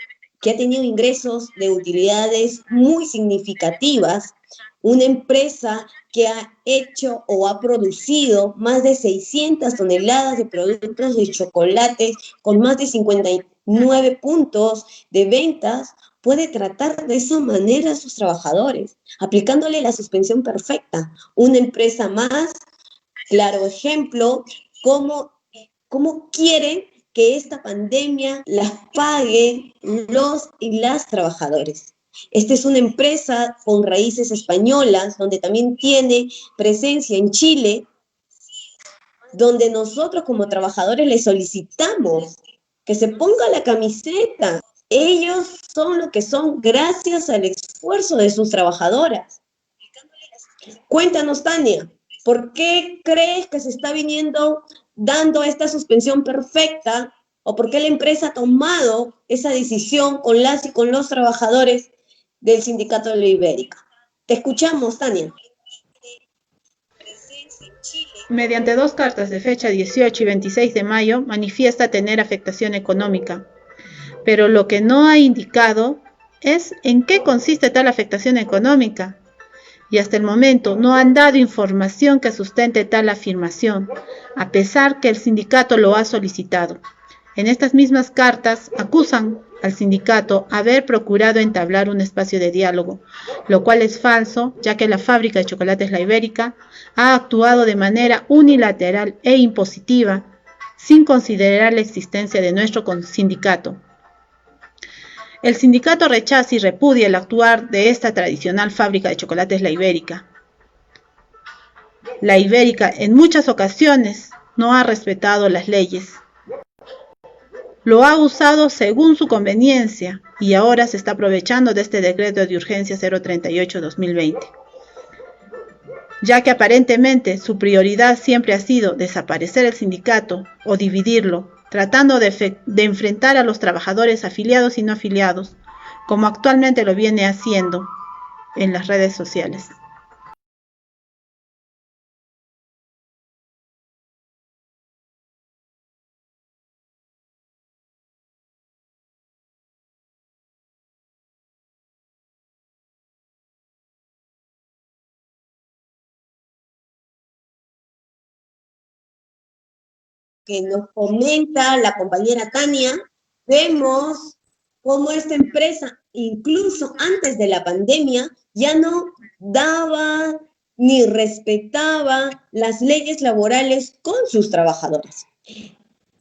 que ha tenido ingresos de utilidades muy significativas, una empresa que ha hecho o ha producido más de 600 toneladas de productos de chocolate con más de 59 puntos de ventas, puede tratar de esa manera a sus trabajadores, aplicándole la suspensión perfecta. Una empresa más, claro ejemplo, cómo quieren que esta pandemia las paguen los y las trabajadores. Esta es una empresa con raíces españolas, donde también tiene presencia en Chile, donde nosotros como trabajadores les solicitamos que se ponga la camiseta. Ellos son lo que son gracias al esfuerzo de sus trabajadoras. Cuéntanos, Tania, ¿por qué crees que se está dando esta suspensión perfecta? ¿O por qué la empresa ha tomado esa decisión con las y con los trabajadores del sindicato de la Ibérica? Te escuchamos, Tania. Mediante 2 cartas de fecha 18 y 26 de mayo, manifiesta tener afectación económica, pero lo que no ha indicado es en qué consiste tal afectación económica, y hasta el momento no han dado información que sustente tal afirmación, a pesar que el sindicato lo ha solicitado. En estas mismas cartas acusan al sindicato haber procurado entablar un espacio de diálogo, lo cual es falso, ya que la fábrica de chocolates La Ibérica ha actuado de manera unilateral e impositiva, sin considerar la existencia de nuestro sindicato. El sindicato rechaza y repudia el actuar de esta tradicional fábrica de chocolates La Ibérica. La Ibérica en muchas ocasiones no ha respetado las leyes. Lo ha usado según su conveniencia y ahora se está aprovechando de este decreto de urgencia 038-2020, ya que aparentemente su prioridad siempre ha sido desaparecer el sindicato o dividirlo, tratando de enfrentar a los trabajadores afiliados y no afiliados, como actualmente lo viene haciendo en las redes sociales. Que nos comenta la compañera Tania, vemos cómo esta empresa, incluso antes de la pandemia, ya no daba ni respetaba las leyes laborales con sus trabajadores.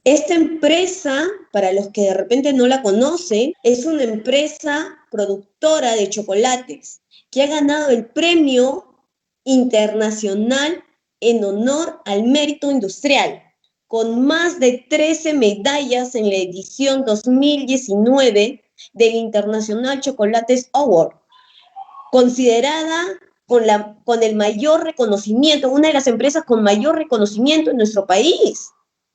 Esta empresa, para los que de repente no la conocen, es una empresa productora de chocolates que ha ganado el premio internacional en honor al mérito industrial, con más de 13 medallas en la edición 2019 del International Chocolates Award, considerada con el mayor reconocimiento, una de las empresas con mayor reconocimiento en nuestro país.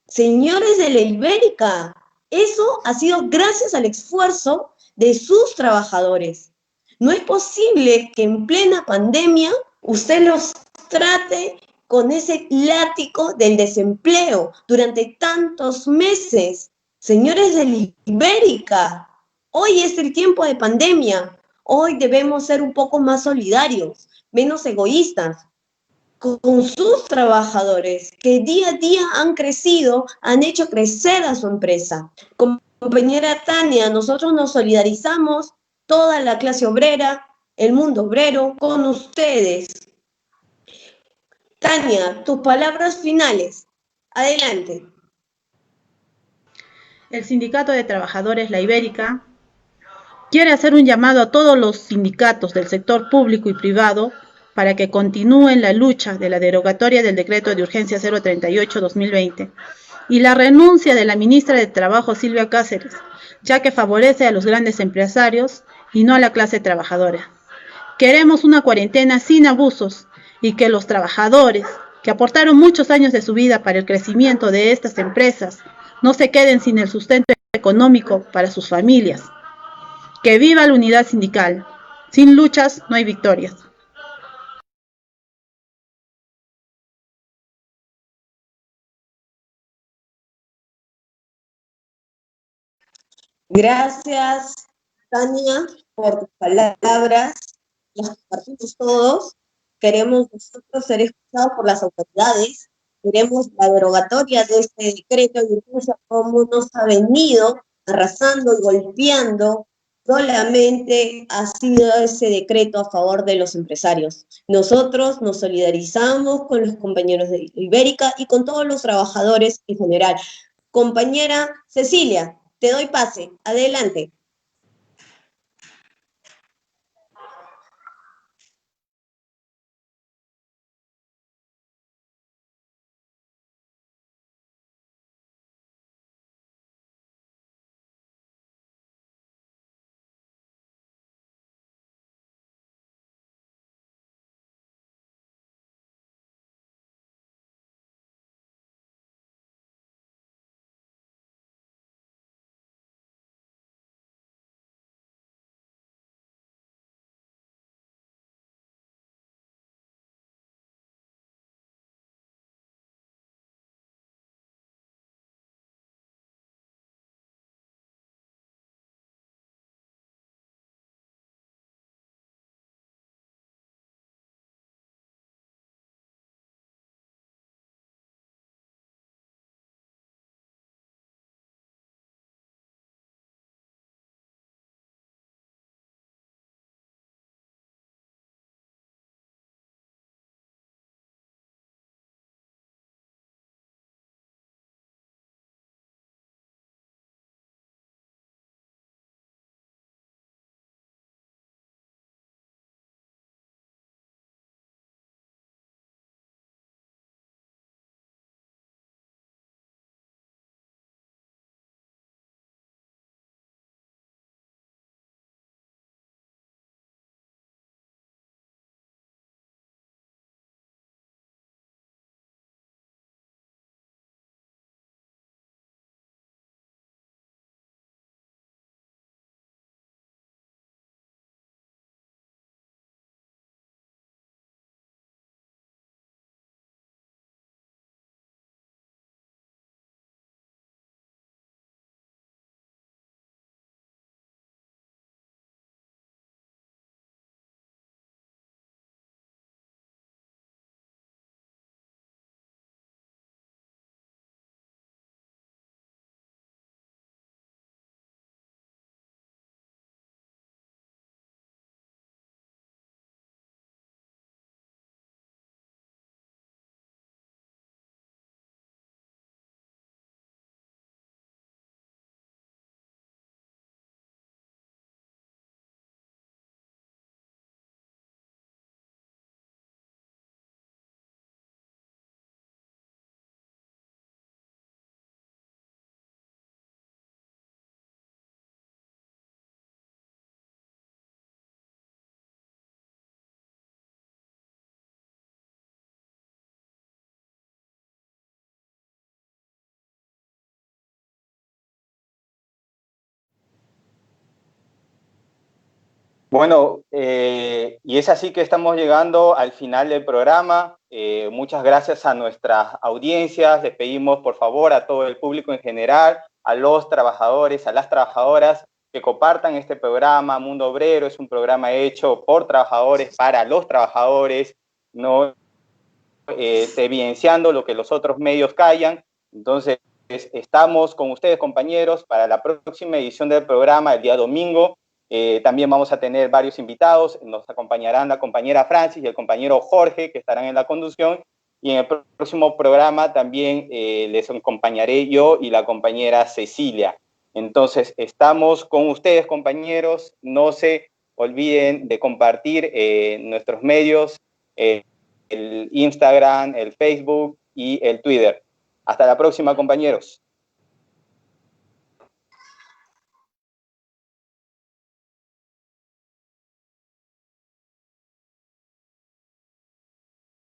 Señores de la Ibérica, eso ha sido gracias al esfuerzo de sus trabajadores. No es posible que en plena pandemia usted los trate con ese látigo del desempleo durante tantos meses. Señores de la Ibérica, hoy es el tiempo de pandemia. Hoy debemos ser un poco más solidarios, menos egoístas con sus trabajadores que día a día han crecido, han hecho crecer a su empresa. Compañera Tania, nosotros nos solidarizamos, toda la clase obrera, el mundo obrero, con ustedes. Tania, tus palabras finales. Adelante. El Sindicato de Trabajadores La Ibérica quiere hacer un llamado a todos los sindicatos del sector público y privado para que continúen la lucha de la derogatoria del decreto de urgencia 038-2020 y la renuncia de la ministra de Trabajo Silvia Cáceres, ya que favorece a los grandes empresarios y no a la clase trabajadora. Queremos una cuarentena sin abusos y que los trabajadores, que aportaron muchos años de su vida para el crecimiento de estas empresas, no se queden sin el sustento económico para sus familias. ¡Que viva la unidad sindical! Sin luchas no hay victorias. Gracias, Tania, por tus palabras. Las compartimos todos. Queremos nosotros ser escuchados por las autoridades. Queremos la derogatoria de este decreto de urgencia, como nos ha venido arrasando y golpeando. Solamente ha sido ese decreto a favor de los empresarios. Nosotros nos solidarizamos con los compañeros de Ibérica y con todos los trabajadores en general. Compañera Cecilia, te doy pase. Adelante. Bueno, y es así que estamos llegando al final del programa. Muchas gracias a nuestras audiencias. Les pedimos, por favor, a todo el público en general, a los trabajadores, a las trabajadoras, que compartan este programa. Mundo Obrero es un programa hecho por trabajadores, para los trabajadores, no evidenciando lo que los otros medios callan. Entonces, estamos con ustedes, compañeros, para la próxima edición del programa, el día domingo. También vamos a tener varios invitados. Nos acompañarán la compañera Francis y el compañero Jorge, que estarán en la conducción. Y en el próximo programa también les acompañaré yo y la compañera Cecilia. Entonces, estamos con ustedes, compañeros. No se olviden de compartir nuestros medios, el Instagram, el Facebook y el Twitter. Hasta la próxima, compañeros.